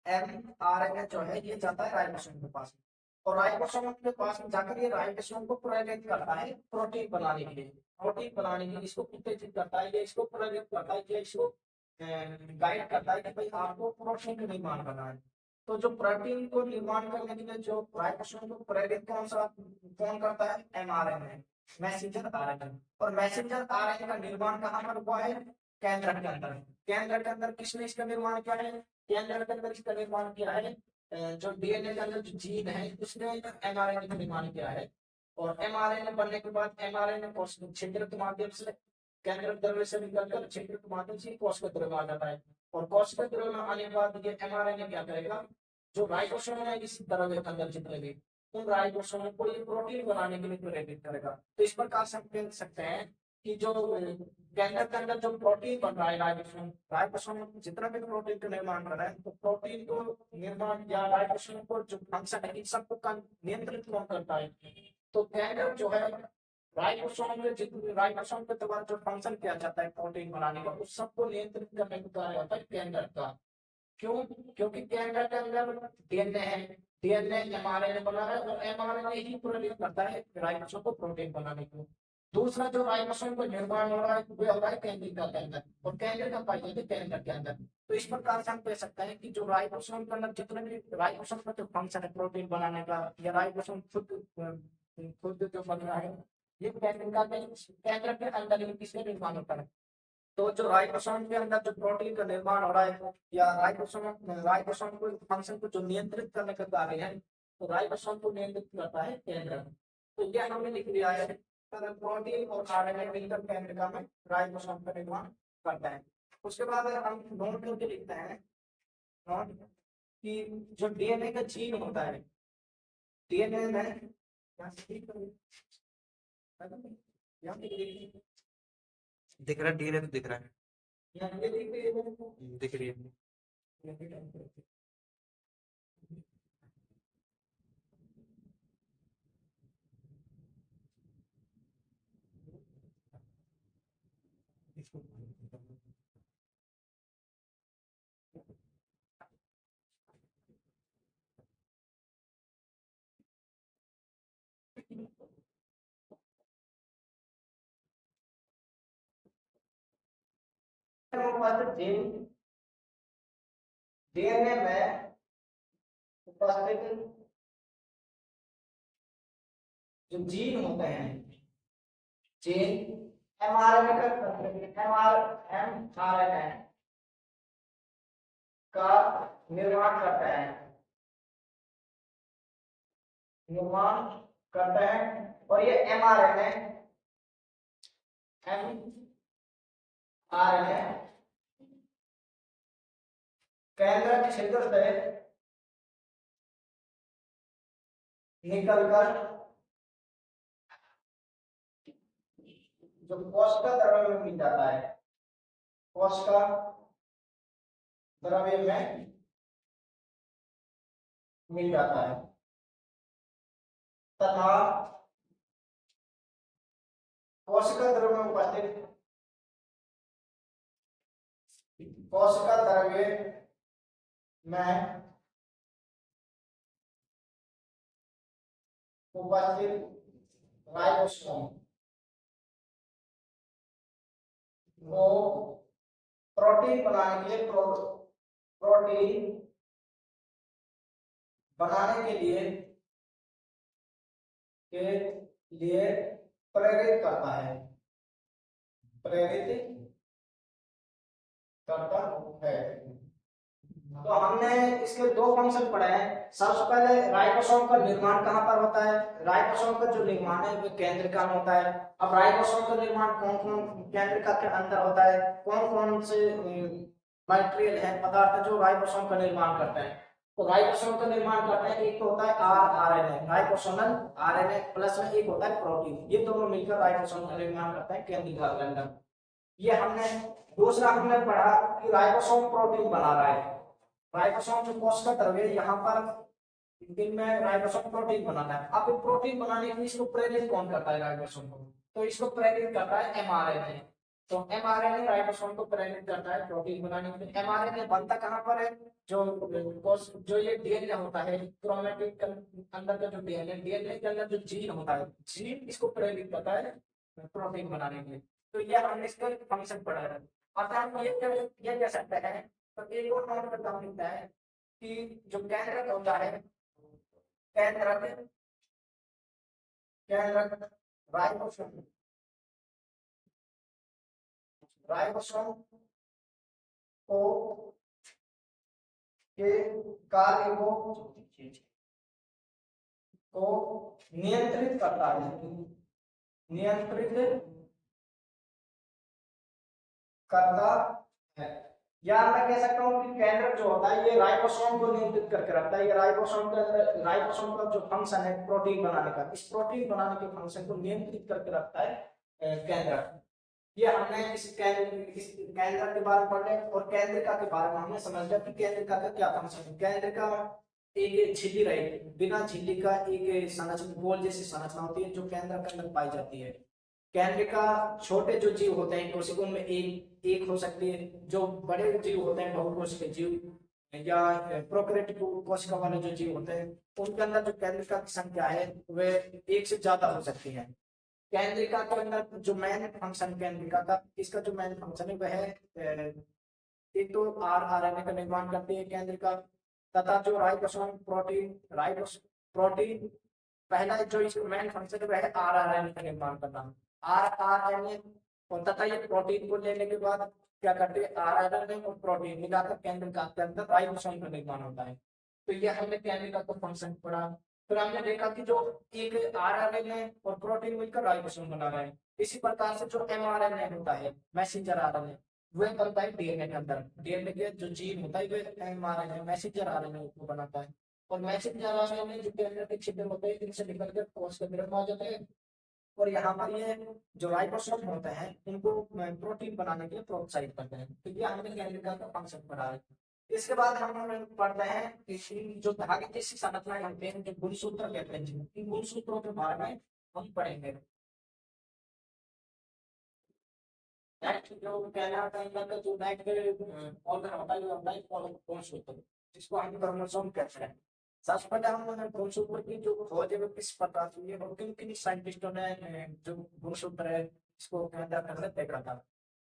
एमआरएनए जो है ये जाता है राइबोसोम के पास, और राइबोसोम के पास में जाकर ये राइबोसोम को प्रेरित करता है प्रोटीन बनाने के लिए। प्रोटीन बनाने के लिए इसको उत्तेजित करता है, ये इसको प्रेरित करता है, ये इसको गाइड करता है कि भाई आपको प्रोटीन का निर्माण करना है। तो जो प्रोटीन को निर्माण करने के लिए जो राइबोसोम को प्रेरित कौन करता है? MRNA, messenger RNA. और मैसेंजर आरएनए का निर्माण कहाँ पर हुआ है? केंद्रक के अंदर। केंद्रक के अंदर किसने इसका निर्माण किया है? केंद्रक के अंदर इसका निर्माण किया है जो डीएनए के अंदर जो जीन है उसने एमआरएनए का निर्माण किया है। और एमआरएनए बनने के बाद एमआरएनए कोश छिद्र के माध्यम से केंद्रक द्रव्य से निकलकर छिद्र के माध्यम से कोशिका द्रव्य आ जाता है। और कोशिका द्रव्य में आने के बाद ये एमआरएनए क्या करेगा? जो राइबोसोम है इस द्रव्य के अंदर जितने भी उन राइबोसोम को ये प्रोटीन बनाने के लिए प्रेरित करेगा। तो इस प्रकार से हम कह सकते हैं कि जो केंद्र के अंदर जो प्रोटीन बन रहा है राइबोसोम, राइबोसोम जितना भी प्रोटीन का निर्माण कर रहा है, तो प्रोटीन को निर्माण या राइबोसोम को जो फंक्शन है इन सबको नियंत्रित कौन करता है? तो केंद्र जो है राइबोसोम में जितने राइबोसोम के द्वारा जो फंक्शन किया जाता है प्रोटीन बनाने का, उस सबको नियंत्रित करने का कार्य होता है केंद्र का। क्यों? क्योंकि केंद्र के अंदर डीएनए है, डीएनए एमआरएनए बना है, और एमआरएनए ही प्रेरित करता है राइबोसोम को प्रोटीन बनाने के लिए। दूसरा जो राइबोसोम का निर्माण हो रहा है वो हो रहा है केंद्रिका के अंदर, और केंद्रिका पाई जाती है केंद्र के अंदर। तो इस प्रकार से हम कह सकते हैं कि जो राइबोसोम के अंदर जितने भी राइबोसोम का जो फंक्शन है प्रोटीन बनाने का, या राइबोसोम खुद खुद जो बन रहा है, ये केंद्रिका के केंद्र के अंदर ही किसके निर्माण होता है। तो जो राइबोसोम के अंदर जो प्रोटीन का निर्माण हो रहा है या राइबोसोम को फंक्शन को जो नियंत्रित करने का कार्य है, तो राइबोसोम को नियंत्रित करता है केंद्र। तो यह हमने लिख लिया है, प्रोटीन और आरएनए मिलकर केंद्रिका में राइबोसोम का निर्माण करता है। उसके बाद हम नोट करके लिखते हैं नोट कि जो डीएनए का जीन होता है, डीएनए में दिख रहा है, डीएनए तो दिख रहा है, दिख रही है। डीएनए में उपस्थित जो जीन होते हैं, जीन एमआरएनए का निर्माण करता है, निर्माण करता है। और ये एमआरएनए केंद्र छिद्र से निकलकर जो कोशिका द्रव्य में मिल जाता है, कोशिका द्रव्य में मिल जाता है, तथा कोशिका द्रव्य में उपस्थित कोशिका द्रव्य में उपस्थित राइबोसोम वो प्रोटीन बनाने के लिए प्रोटीन बनाने के लिए प्रेरित करता है, प्रेरित करता है। तो हमने इसके दो फंक्शन पढ़े हैं। सबसे पहले राइबोसोम का निर्माण कहाँ पर होता है? राइबोसोम का जो निर्माण है वो केंद्रिका में होता है। अब राइबोसोम का निर्माण कौन कौन केंद्रिका के अंदर होता है, कौन कौन से मटेरियल है, पदार्थ जो राइबोसोम का निर्माण करता है? तो राइबोसोम का निर्माण करते हैं, एक तो होता है आरएनए, राइबोसोमल आरएनए, प्लस में एक होता है प्रोटीन, ये दोनों मिलकर राइबोसोम का निर्माण करते हैं केंद्रिका के अंदर। ये हमने दूसरा हमने पढ़ा कि राइबोसोम प्रोटीन बना रहा है, राइबोसोम जो कोशिका द्रव्य यहाँ पर दिन में राइबोसोम प्रोटीन बनाना है। अब प्रोटीन बनाने के लिए इसको प्रेरित कौन करता है राइबोसोम को, तो इसको प्रेरित करता है एमआरएनए। तो एमआरएनए राइबोसोम को प्रेरित करता है प्रोटीन बनाने के लिए। एमआरएनए बनता कहाँ पर है, जो ये डीएनए होता है, क्रोमेटिन के अंदर का जो डीएनए के अंदर जो जीन होता है, जीन इसको प्रेरित करता है प्रोटीन बनाने के लिए। तो ये हमने इसका फंक्शन पढ़ा है। अतः हम ये कह सकते हैं, तो एक और नॉट करता मिलता है कि जो केंद्रक होता है, केंद्रक केंद्रक राइबोसोम, राइबोसोम को के कार्य को नियंत्रित करता है, नियंत्रित करता है। या मैं कह सकता हूँ कि केंद्रक जो होता है ये राइबोसोम को नियंत्रित करके रखता है। ये राइबोसोम के अंदर राइबोसोम का जो फंक्शन है प्रोटीन बनाने का, इस प्रोटीन बनाने के फंक्शन को नियंत्रित करके रखता है केंद्रक। ये हमने इस केंद्रक के बारे में पढ़ लिया, और केंद्रिका के बारे में हमने समझ लिया कि केंद्रिका का क्या फंक्शन है। केंद्रिका एक झिल्ली रहेगी, बिना झिल्ली का एक संरचना, गोल जैसी संरचना होती है जो केंद्रक के अंदर पाई जाती है। केंद्रिका छोटे जो जीव होते हैं कोशिका में एक हो सकती है, जो बड़े जीव होते हैं बहुकोशिकीय जीव या प्रोकैरियोटिक कोशिका वाले जो जीव होते हैं, उनके अंदर जो केंद्रिका की संख्या है वह एक से ज्यादा हो सकती है। केंद्रिका के अंदर जो मेन फंक्शन केंद्रिका का, इसका जो मेन फंक्शन है वह है एक तो आरएनए का निर्माण करती है केंद्रिका, तथा जो राइबोसोम प्रोटीन पहला जो इसका मेन फंक्शन है वह आरएनए का निर्माण करना। आरएनए और तथा ये प्रोटीन को लेने के बाद क्या करते हैं, आरएनए और प्रोटीन मिलाकर केंद्रिका के अंदर राइबोसोम का निर्माण होता है। तो ये हमने केंद्रिका का फंक्शन पढ़ा। फिर हमने देखा कि जो एक आरएनए और प्रोटीन मिलकर राइबोसोम बना रहा है, इसी प्रकार से जो एमआरएनए होता है, मैसेंजर आरएनए, वह बनता है डीएनए के अंदर। डीएनए के जो जीन होता है वह एमआरएनए मैसेंजर आरएनए को बनाता है, और मैसेंजर आरएनए जो डीएनए के छिद्र होते हैं इनसे निकलकर कोश के अंदर आ जाते हैं, और यहाँ पर ये जो राइबोसोम होते हैं उनको प्रोटीन बनाने के लिए प्रोत्साहित करते हैं। तो ये हमने केंद्रिका का फंक्शन पढ़ा है। इसके बाद हम पढ़ते हैं कि जो धागे जैसी संरचनाएं होते हैं, जो गुणसूत्र कहते हैं, इन गुणसूत्रों के बारे में हम पढ़ेंगे। नेक्स्ट जो कहना का जो नेक्स्ट ऑर्गन होता है वो होता है गुणसूत्र, जिसको हम क्रोमोसोम कहते हैं। सबसे पहले हम गुणसूत्र की जो खोज है वो किस प्रकार से हुई है, और किन किन साइंटिस्टों ने जो गुणसूत्र है इसको केंद्र देखा था।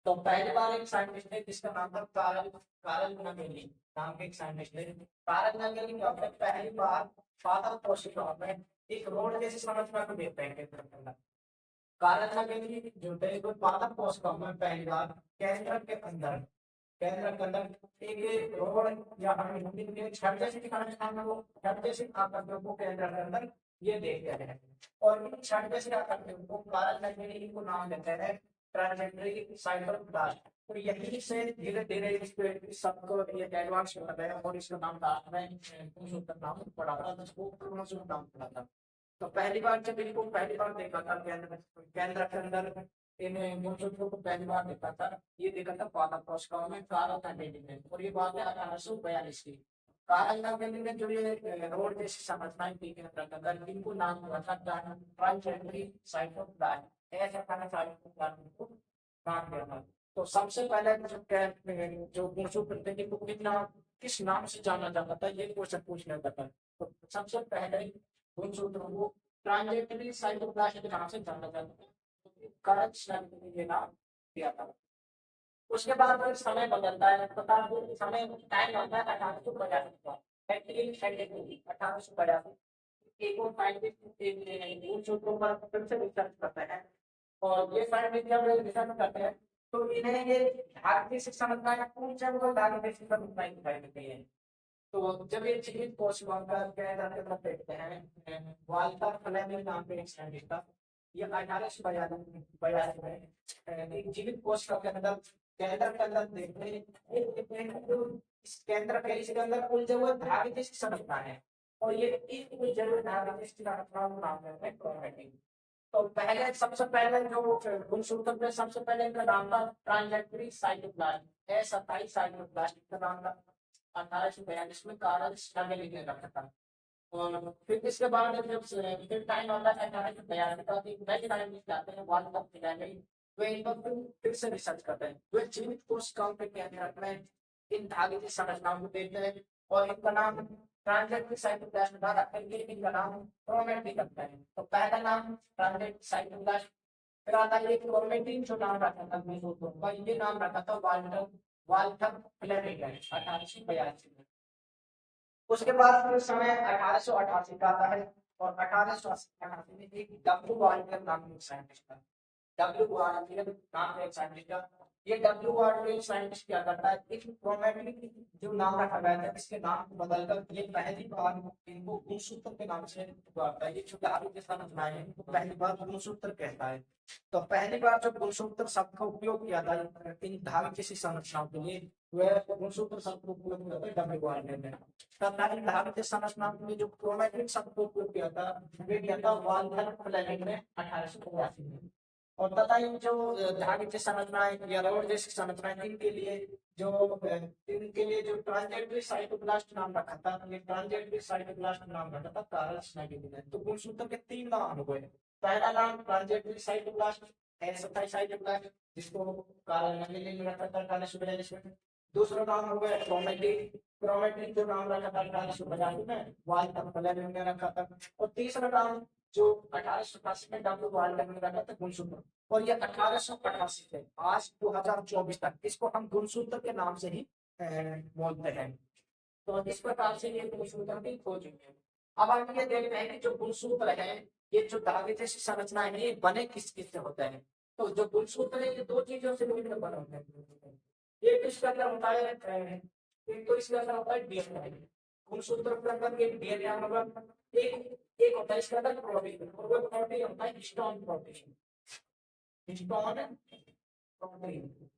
तो पहली बार एक साइंटिस्ट है जिसका नाम था कारल कारल नगेली नाम के एक साइंटिस्ट है। कारल नगेली ने अपने पहली बार पादप कोशिकाओं में एक रोड जैसी संरचना को देखते हैं केंद्र के अंदर। कारल नगेली जो थे वो पादप कोशिकाओं में पहली बार केंद्र के अंदर एक रोड या हम हिंदी में छड़ जैसी दिखाना है, वो छड़ जैसी आकृतियों को केंद्र के अंदर ये देखते हैं, और इन छड़ जैसी आकृतियों को कारल नगेली को नाम देते हैं ट्रांजेक्टरी साइटोप्लास्ट। तो यहीं से धीरे धीरे इस सबको ये एडवांस कर रहे हैं, और इसका नाम गुणसूत्र नाम पड़ा था, जिसको क्रोमोसोम नाम पड़ा था। तो पहली बार जब इनको पहली बार देखा था केंद्र के अंदर इन गुणसूत्रों को पहली बार देखा था, ये देखा था पादप कोशिकाओं में कारल नगेली ने, और ये बात है 1842 की। कारल नगेली ने जो ये रोड जैसी संरचनाएं थी केंद्र के अंदर, इनको नाम दिया था ट्रांजेक्टरी साइटोप्लास्ट, ऐसा कहना चाहिए नाम दिया था। तो सबसे पहले जो गुणसूत्र थे इनको किस नाम से जाना जाता था, ये क्वेश्चन पूछने का था। तो सबसे पहले गुणसूत्रों को ट्रांजेक्टरी साइटोप्लास्ट के नाम से जाना जाता था, ये नाम दिया था। उसके बाद फिर समय बदलता है, पता समय टाइम आता है 1885 का, 1885 एक और साइंटिस्ट गुणसूत्रों पर फिर से रिसर्च करते हैं, और ये साइंटिस्ट जब रिसर्च करते हैं तो इन्हें ये भारतीय शिक्षा मंत्रालय पूर्ण जगह धागे की संरचनाएं दिखाई देती है। तो जब ये जीवित कोशिकाओं का केंद्र के अंदर देखते हैं, वाल्टर फ्लेमिंग नाम के एक साइंटिस्ट था, ये 1882 में एक जीवित कोशिका के अंदर केंद्र के अंदर देखते हैं इस केंद्र के इसके अंदर उलझे हुए धागे जैसी संरचना है और ये एक उलझे हुए धागे जैसी संरचना को नाम देते हैं क्रोमैटिन। तो पहले सबसे पहले जो गुणसूत्र में सबसे पहले इनका नाम था ट्रांजेक्टरी साइटोप्लाज्म ए27 साइटोप्लाज्म का नाम था 1842 में कार्ल स्टागलिंग ने रखा था। और फिर इसके बाद जब फिर टाइम आता है 1842 का नए साइंटिस्ट आते हैं वाल्टर मिलाने वे इन पर फिर से रिसर्च करते हैं वे जीवित कोशिकाओं पे केंद्रित में इन धागे की संरचनाओं को देखते हैं और इनका नाम ट्रांजेक्टरी साइटोप्लाज्म का रखकर के इनका नाम क्रोमैटिन रखते हैं। तो पहला नाम ट्रांजेक्टरी साइटोप्लाज्म, फिर आता है क्रोमैटिन जो नाम रखा था गुणसूत्रों का, ये नाम रखा था वाल्टर वाल्टर फ्लेमिंग ने 1882 में। उसके बाद फिर समय 1888 का आता है और 1888 में एक डब्ल्यू वाल्टर नाम के साइंटिस्ट था। डब्ल्यू वाल्टर नाम के साइंटिस्ट का ये डब्ल्यू वाल्टर साइंटिस्ट क्या करता है एक क्रोमैटिन जो नाम रखा गया था इसके नाम को बदलकर ये पहली बार इनको गुणसूत्र के नाम से पुकारता है। ये जो धागे के साथ बनाए हैं इनको पहली बार गुणसूत्र कहता है। तो पहली बार जब गुणसूत्र शब्द का उपयोग किया था इन धागे जैसी संरचनाओं के लिए वह गुणसूत्र शब्द का उपयोग किया था डब्ल्यू वाल्टर ने। तब धागे की संरचना के लिए जो क्रोमैटिन शब्द का उपयोग किया था वे किया था वाल्टर फ्लेमिंग ने 1882 में। और तथा इन जो धागे की संरचनाएं या रबड़ जैसी संरचनाएं इनके लिए जो ट्रांजेक्टरी साइटोप्लास्ट नाम रखा था ये ट्रांजेक्टरी साइटोप्लास्ट नाम रखा था कार्ल स्नाइडर ने। तो गुणसूत्र के 3 नाम हो गए। पहला नाम ट्रांजेक्टरी साइटोप्लास्ट ए27 साइटोप्लास्ट जिसको कार्ल स्नाइडर ने रखा था 1842 में। दूसरा नाम हो गया क्रोमैटिन, क्रोमैटिन जो नाम रखा था 1850 में वाल्टर फ्लेमिंग ने रखा था। और तीसरा नाम जो 1888 में डब्ल्यू वाल्टर ने रखा था गुणसूत्र और ये 1888 से आज 2024 तक इसको हम गुणसूत्र के नाम से ही बोलते हैं। तो इस प्रकार से ये गुणसूत्र की खोज हुई है। अब हम ये देखते हैं कि जो गुणसूत्र है ये जो धागे जैसी संरचना है ये बने किस किस से होते हैं। तो जो गुणसूत्र है ये 2 चीजों से मिलकर बने होते हैं। एक इसके अंदर होता है एक तो इसके अंदर होता है डीएनए गुणसूत्र के अंदर एक डीएनए होगा एक एक होता है इसके अंदर प्रोटीन और वो प्रोटीन होता है हिस्टोन प्रोटीन। हिस्टोन प्रोटीन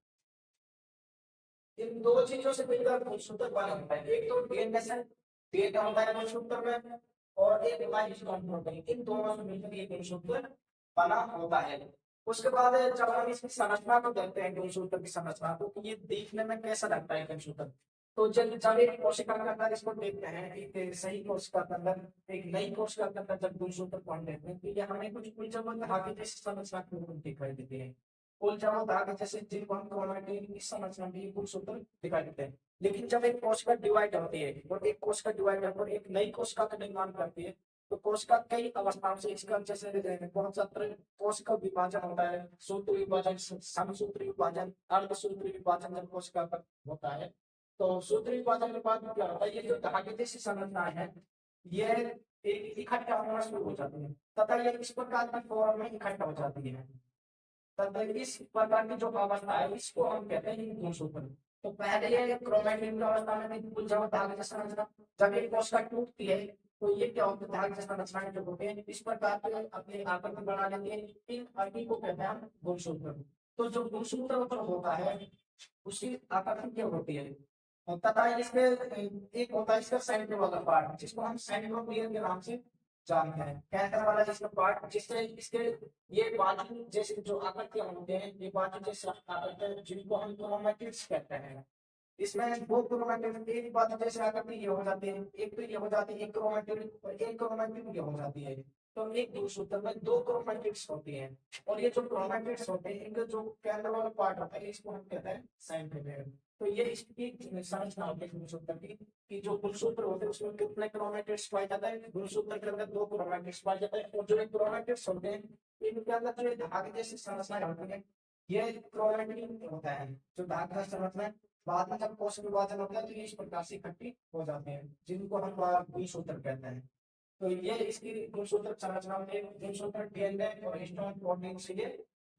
इन 2 चीजों से मिलकर गुणसूत्र बना होता है। एक तो डीएनए से डीएनए होता है गुणसूत्र में और एक होता है हिस्टोन प्रोटीन। इन दोनों से मिलकर ये गुणसूत्र बना होता है। उसके बाद जब हम इसकी संरचना को देखते हैं गुणसूत्र की संरचना को कि ये देखने में कैसा लगता है गुणसूत्र। तो जब एक कोशिका के अंदर इसको देखते हैं एक सही कोशिका के अंदर एक नई कोशिका के अंदर जब गुणसूत्र पढ़ लेते हैं तो ये हमें कुछ उलझे हुए धागे जैसी संरचना के रूप में दिखाई देती है। उलझे हुए धागे जैसे जिनको हम क्रोमैटिन की संरचना में गुणसूत्र दिखाई देते हैं। लेकिन जब एक कोशिका डिवाइड होती है और एक कोशिका डिवाइड होकर एक नई कोशिका का निर्माण करती है तो कोशिका कई अवस्थाओं से इसका जैसे बहुत सारे कोशिका विभाजन होता है सूत्र विभाजन समसूत्री विभाजन अर्धसूत्री विभाजन जब कोशिका का होता है तो सूत्री विभाजन के बाद क्या होता है ये जो धागे जैसी संरचना है ये एक इकट्ठा होना शुरू हो जाती है तथा ये इस प्रकार की फॉर्म में इकट्ठा हो जाती है तथा इस प्रकार की जो अवस्था है इसको हम कहते हैं गुणसूत्र। तो पहले ये क्रोमैटिन की अवस्था में थी जब धागे जैसी संरचना जब एक कोशिका टूटती है तो ये क्या होता है धागे जैसी संरचनाएं जो होते हैं इस प्रकार के अपने आकृति बना लेते हैं इन अर्थी को कहते हैं हम गुणसूत्र। तो जो गुणसूत्र जो होता है उसकी आकृति क्या होती है तथा इसके एक होता है इसका सेंटर वाला पार्ट जिसको हम सेंट्रोमियर के नाम से जानते हैं। कैंसर वाला जिसका पार्ट जिससे इसके ये बाजू जैसे जो आकृतियां होते हैं ये बाजू जैसे आकृतियां जिनको हम क्रोमैटिड्स कहते हैं। इसमें 2 क्रोमैटिड एक बाजू जैसे आकृति ये हो जाती है एक तो ये हो जाती है एक क्रोमैटिड और एक क्रोमैटिड ये हो जाती है। तो एक गुणसूत्र में 2 क्रोमैटिड्स होती हैं और ये जो क्रोमैटिड्स होते हैं इनका जो केंद्र वाला पार्ट होता है इसको हम कहते हैं सेंट्रोमियर। तो ये इसकी संरचना होती है गुणसूत्र की कि जो गुणसूत्र होते हैं उसमें कितने क्रोमैटिड्स पाए जाते हैं गुणसूत्र के अंदर 2 क्रोमैटिड्स पाए जाते हैं और जो एक क्रोमैटिड्स होते हैं इनके अंदर जो धागे जैसी संरचनाएं होती है ये क्रोमैटिन होता है जो धागा संरचना बाद में जब कोशिका विभाजन होता है तो ये इस प्रकार से इकट्ठी हो जाते हैं जिनको हम गुणसूत्र कहते हैं। तो ये इसकी गुणसूत्र संरचना में गुणसूत्र डीएनए और हिस्टोन प्रोटीन से ये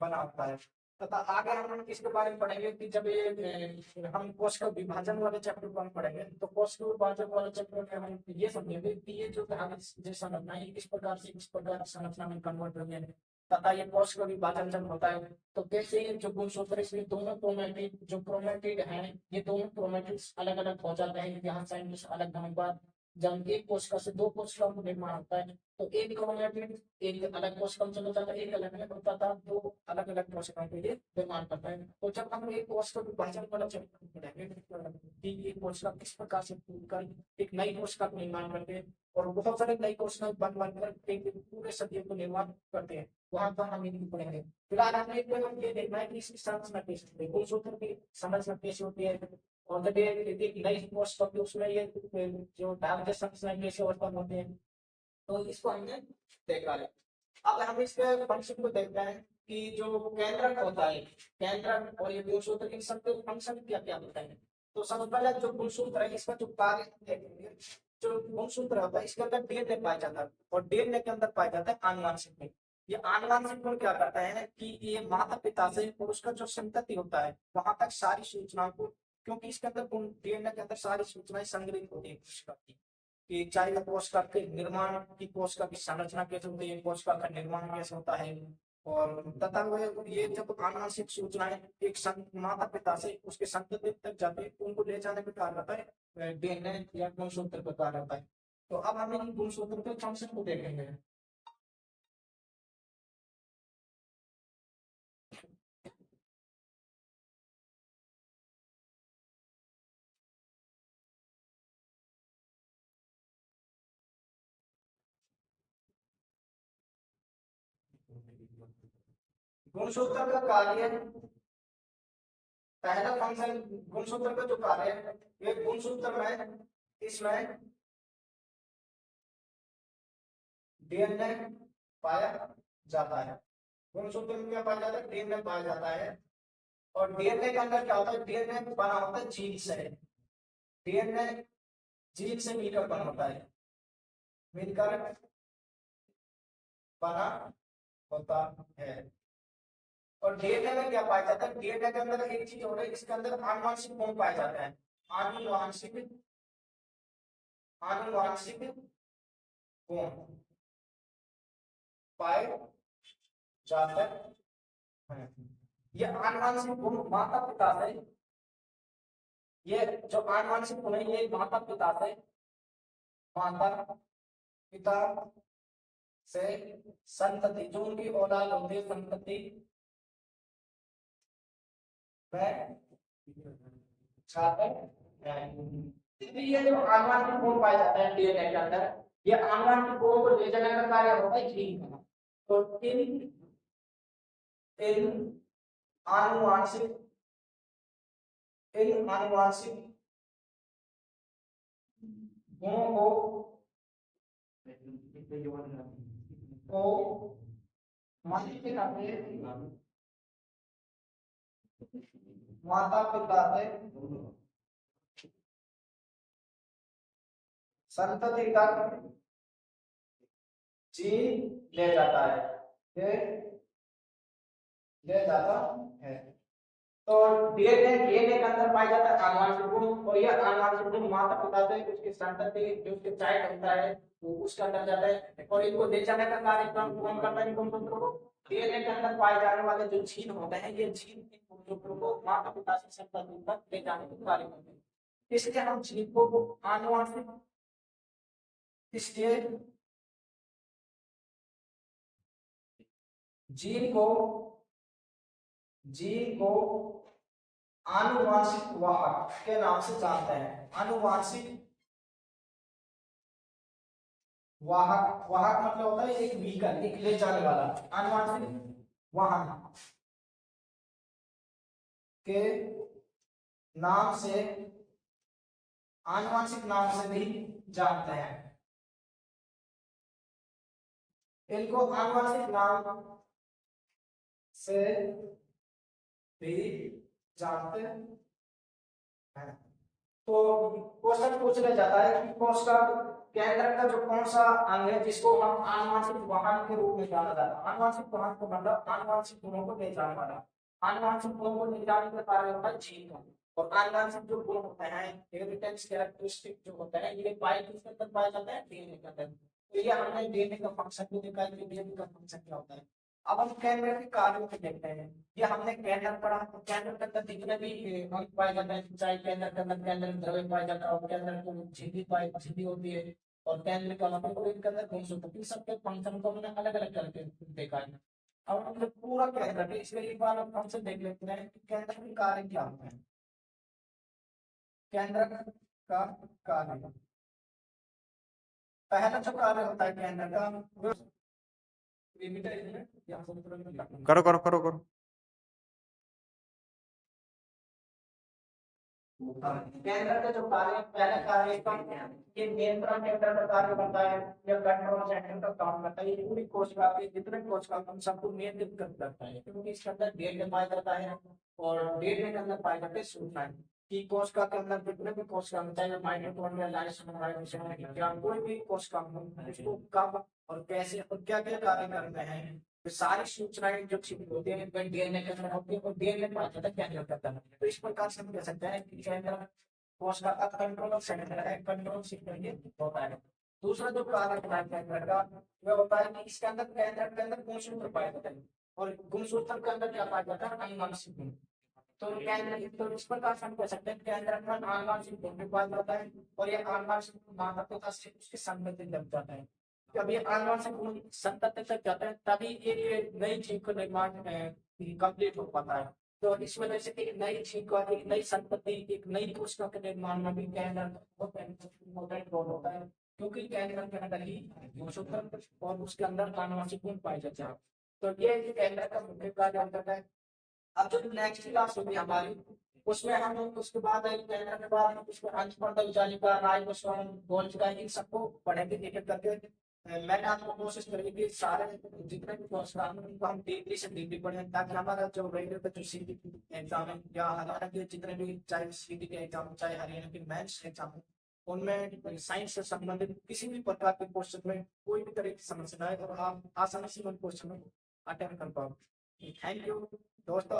बना होता है। तथा आगे हम इसके बारे में पढ़ेंगे कि जब ये हम कोशिका विभाजन वाले चैप्टर को हम पढ़ेंगे तो कोशिका विभाजन वाले चैप्टर में हम ये समझेंगे कि ये जो धागे जैसा संरचना है किस प्रकार से इस प्रकार संरचना में कन्वर्ट हो गया है तथा ये कोश का विभाजन जब होता है तो कैसे ये जो गुणसूत्र इसमें दोनों क्रोमेटिड जो क्रोमेटिड है ये दोनों क्रोमेटिड अलग अलग हो जाते हैं, यहाँ साइड अलग होने के बाद जब एक कोशिका से दो कोशिका का निर्माण होता है तो एक क्रोमेटिड एक अलग कोशिका में चला जाता है, एक अलग अलग होता था, दो अलग अलग कोशिकाओं के लिए निर्माण करता है। तो जब हम एक कोशिका को पहचान वाला पढ़ेंगे कि ये कोशिका किस प्रकार से टूटकर एक नई कोशिका का निर्माण करते हैं और बहुत सारे नई कोशिका बन बनकर एक पूरे शरीर को निर्माण करते हैं, वहां पर हम इनको पढ़ेंगे। फिलहाल हमने हम ये देखना है कि इसकी संरचना कैसे होती है, गुणसूत्र की संरचना कैसे होती है और जब ये नई कोशिका होती है उसमें ये जो डायरेक्ट संरचना कैसे उत्पन्न होते हैं, तो इसको हमने देखा है। अब हम इसके फंक्शन को देखते हैं कि जो केंद्रक होता है, केंद्रक और ये गुणसूत्र इन सब के फंक्शन क्या क्या होता है। तो सबसे पहले जो गुणसूत्र है इसका जो कार्य हम देखेंगे, जो गुणसूत्र होता है इसके अंदर डीएनए पाया जाता है और डीएनए के अंदर पाया जाता है आनुवांशिक गुण। ये आनुवांशिक गुण क्या करता है कि ये माता पिता से और उसका जो संतति होता है वहां तक सारी सूचनाओं को, क्योंकि इसके अंदर डीएनए के अंदर सारी सूचनाएं संग्रहित होती है कोशिका की, कि चाहे कोशिका के निर्माण की, कोशिका की संरचना कैसे होती है, कोशिका का निर्माण कैसे होता है और तथा ये जब आनुवंशिक सूचनाएं एक माता पिता से उसके संतति तक जाते हैं उनको ले जाने का कार्य होता है डीएनए या गुणसूत्र का कार्य होता है। तो अब हम इन गुणसूत्र के फंक्शन को देखेंगे। गुणसूत्र का कार्य, पहला फंक्शन गुणसूत्र का जो कार्य है, ये गुणसूत्र में इसमें डीएनए पाया जाता है। गुणसूत्र में क्या पाया जाता है, डीएनए पाया जाता है और डीएनए के अंदर क्या होता है, डीएनए बना होता है जीन से, डीएनए जीन से मिलकर बना होता है, मिलकर बना होता है। और डीएनए में क्या पाया जाता है, डीएनए के अंदर एक चीज हो रही है, इसके अंदर आनुवांशिक गुण पाया जाता है, आनुवांशिक आनुवांशिक गुण पाए जाते हैं। ये आनुवांशिक गुण माता पिता से, ये जो आनुवांशिक गुण है ये माता पिता से, माता पिता से संतति जो उनकी औलाद होती है संतति में जाते हैं। ये जो आनुवांशिक गुण पाए जाते हैं डीएनए के अंदर, ये आनुवांशिक गुणों को ले जाने का कार्य होता है जीन का। तो इन आनुवांशिक गुणों को माता पिता से संतति तक जीन ले जाता है, ले जाता है। तो डीएनए के अंदर पाया जाता है आनुवंशिक गुण और यह आनुवंशिक गुण माता पिता से उसके संतति जो उसके चाइल्ड होता है वो उसके अंदर जाता है और इनको ले जाने का कार्य कौन करता है, गुणसूत्रों को। डीएनए के अंदर पाए जाने वाले जो जीन होते हैं ये जीन गुणसूत्रों को माता पिता से संतति तक ले जाने का कार्य करते हैं। इसलिए हम जीन को आनुवंशिक, इसलिए जीन को आनुवांशिक वाहक के नाम से जानते हैं। आनुवांशिक वाहक, वाहक मतलब होता है एक व्हीकल, एक ले जाने वाला। आनुवांशिक वाहक के नाम से, आनुवांशिक नाम से भी जानते हैं। इनको आनुवांशिक नाम से भी जानते हैं। तो क्वेश्चन पूछा जाता है कि कोशिका केंद्र का जो कौन सा अंग है जिसको हम आनुवांशिक वाहन के रूप में जाना जाता है। आनुवांशिक वाहन को मतलब आनुवांशिक गुणों को ले जाने वाला, आनुवांशिक गुणों को ले जाने का कार्य होता है जीन का। और आनुवांशिक जो गुण होते हैं, हेरिटेज कैरेक्टरिस्टिक जो होते हैं, ये पाए किसके अंदर पाया जाता है, डीएनए के अंदर। तो ये हमने डीएनए का फंक्शन भी देखा है कि डीएनए का फंक्शन क्या होता है। अब हम केंद्र के कार्यों को देखते हैं। ये हमने केंद्र पढ़ा, तो केंद्र के अंदर जितने भी अंग पाए जाते हैं, चाहे केंद्र के अंदर केंद्र द्रव्य पाया जाता है, केंद्र को झिल्ली होती है, और केंद्र का मतलब इनके अंदर घुस होता है। इन सबके फंक्शन को हमने अलग अलग करके देखा है। अब हम जब पूरा केंद्र के इसलिए एक बार हम हमसे देख लेते हैं कि केंद्र के कार्य क्या होते हैं। केंद्र का कार्य, पहला जो कार्य होता है केंद्र का, वो करो करो करो करो। केंद्र का जो कार्य, पहला कार्य इसका ये नियंत्रण केंद्र का कार्य करता है, या कंट्रोल सेंटर का काम करता है। ये पूरी कोशिका के जितने कोशिका हम सबको नियंत्रित करता है, क्योंकि इसके अंदर डीएनए पाया जाता है, और डीएनए के अंदर पाए जाते हैं सूचनाएं कि कोशिका के अंदर जितने भी कोशिका में, चाहे माइटोकॉन्ड्रिया, लाइसोसोम, कोई भी कोशिका में उसको कब और कैसे और क्या क्या कार्य करते हैं, तो सारी सूचनाएं जो छिपी होती है डीएनए के अंदर होती है, और डीएनए पाया जाता है केंद्र के अंदर। तो इस प्रकार से हम कह सकते हैं कि केंद्र कोशिका का कंट्रोल सेंटर है, कंट्रोल सेंटर ये होता है। दूसरा जो कार्य होता है केंद्र का, वह होता है कि इसके अंदर केंद्र के अंदर गुणसूत्र पाया जाता है, और गुणसूत्र के अंदर क्या पाया जाता है, अनुवांशिक गुण। तो केंद्र, तो इस प्रकार से हम कह सकते हैं केंद्र में अनुवांशिक गुण भी पाया जाता है, और ये अनुवांशिक गुण मानव पिता से उसके संबंधित लग जाता है। जब ये अनुवांशिक गुण संतत तक जाता है, तभी एक नई जीव का निर्माण कंप्लीट हो पाता है। तो इस वजह से एक नई जीव का, एक नई संपत्ति, एक नई कोशिका के निर्माण में भी केंद्र इम्पोर्टेंट रोल होता है, क्योंकि केंद्र के अंदर ही गुणसूत्र और उसके अंदर अनुवांशिक गुण पाए जाते हैं। तो ये केंद्र का मुख्य कार्य होता है। अब जो नेक्स्ट क्लास होगी हमारी, उसमें हम उसके बाद केंद्र के बाद हम उसको अंशपर्धक जालिका, राइबोसोम, गोल्गी, इन सबको पढ़ेंगे एक एक करके। मैंने आपको कोशिश करी कि सारे जितने भी कोर्स उनको हम डीपली से डीपली पढ़ें, ताकि हमारा जो रेलवे का जो सीटी एग्जाम है, या हरियाणा के जितने भी, चाहे सीटी के एग्जाम, चाहे हरियाणा के मेंस एग्जाम, उनमें साइंस से संबंधित किसी भी प्रकार के क्वेश्चन में कोई भी तरह की समस्या है, और आप आसानी से उन क्वेश्चन को अटेम्प्ट कर पाओ। थैंक यू दोस्तों।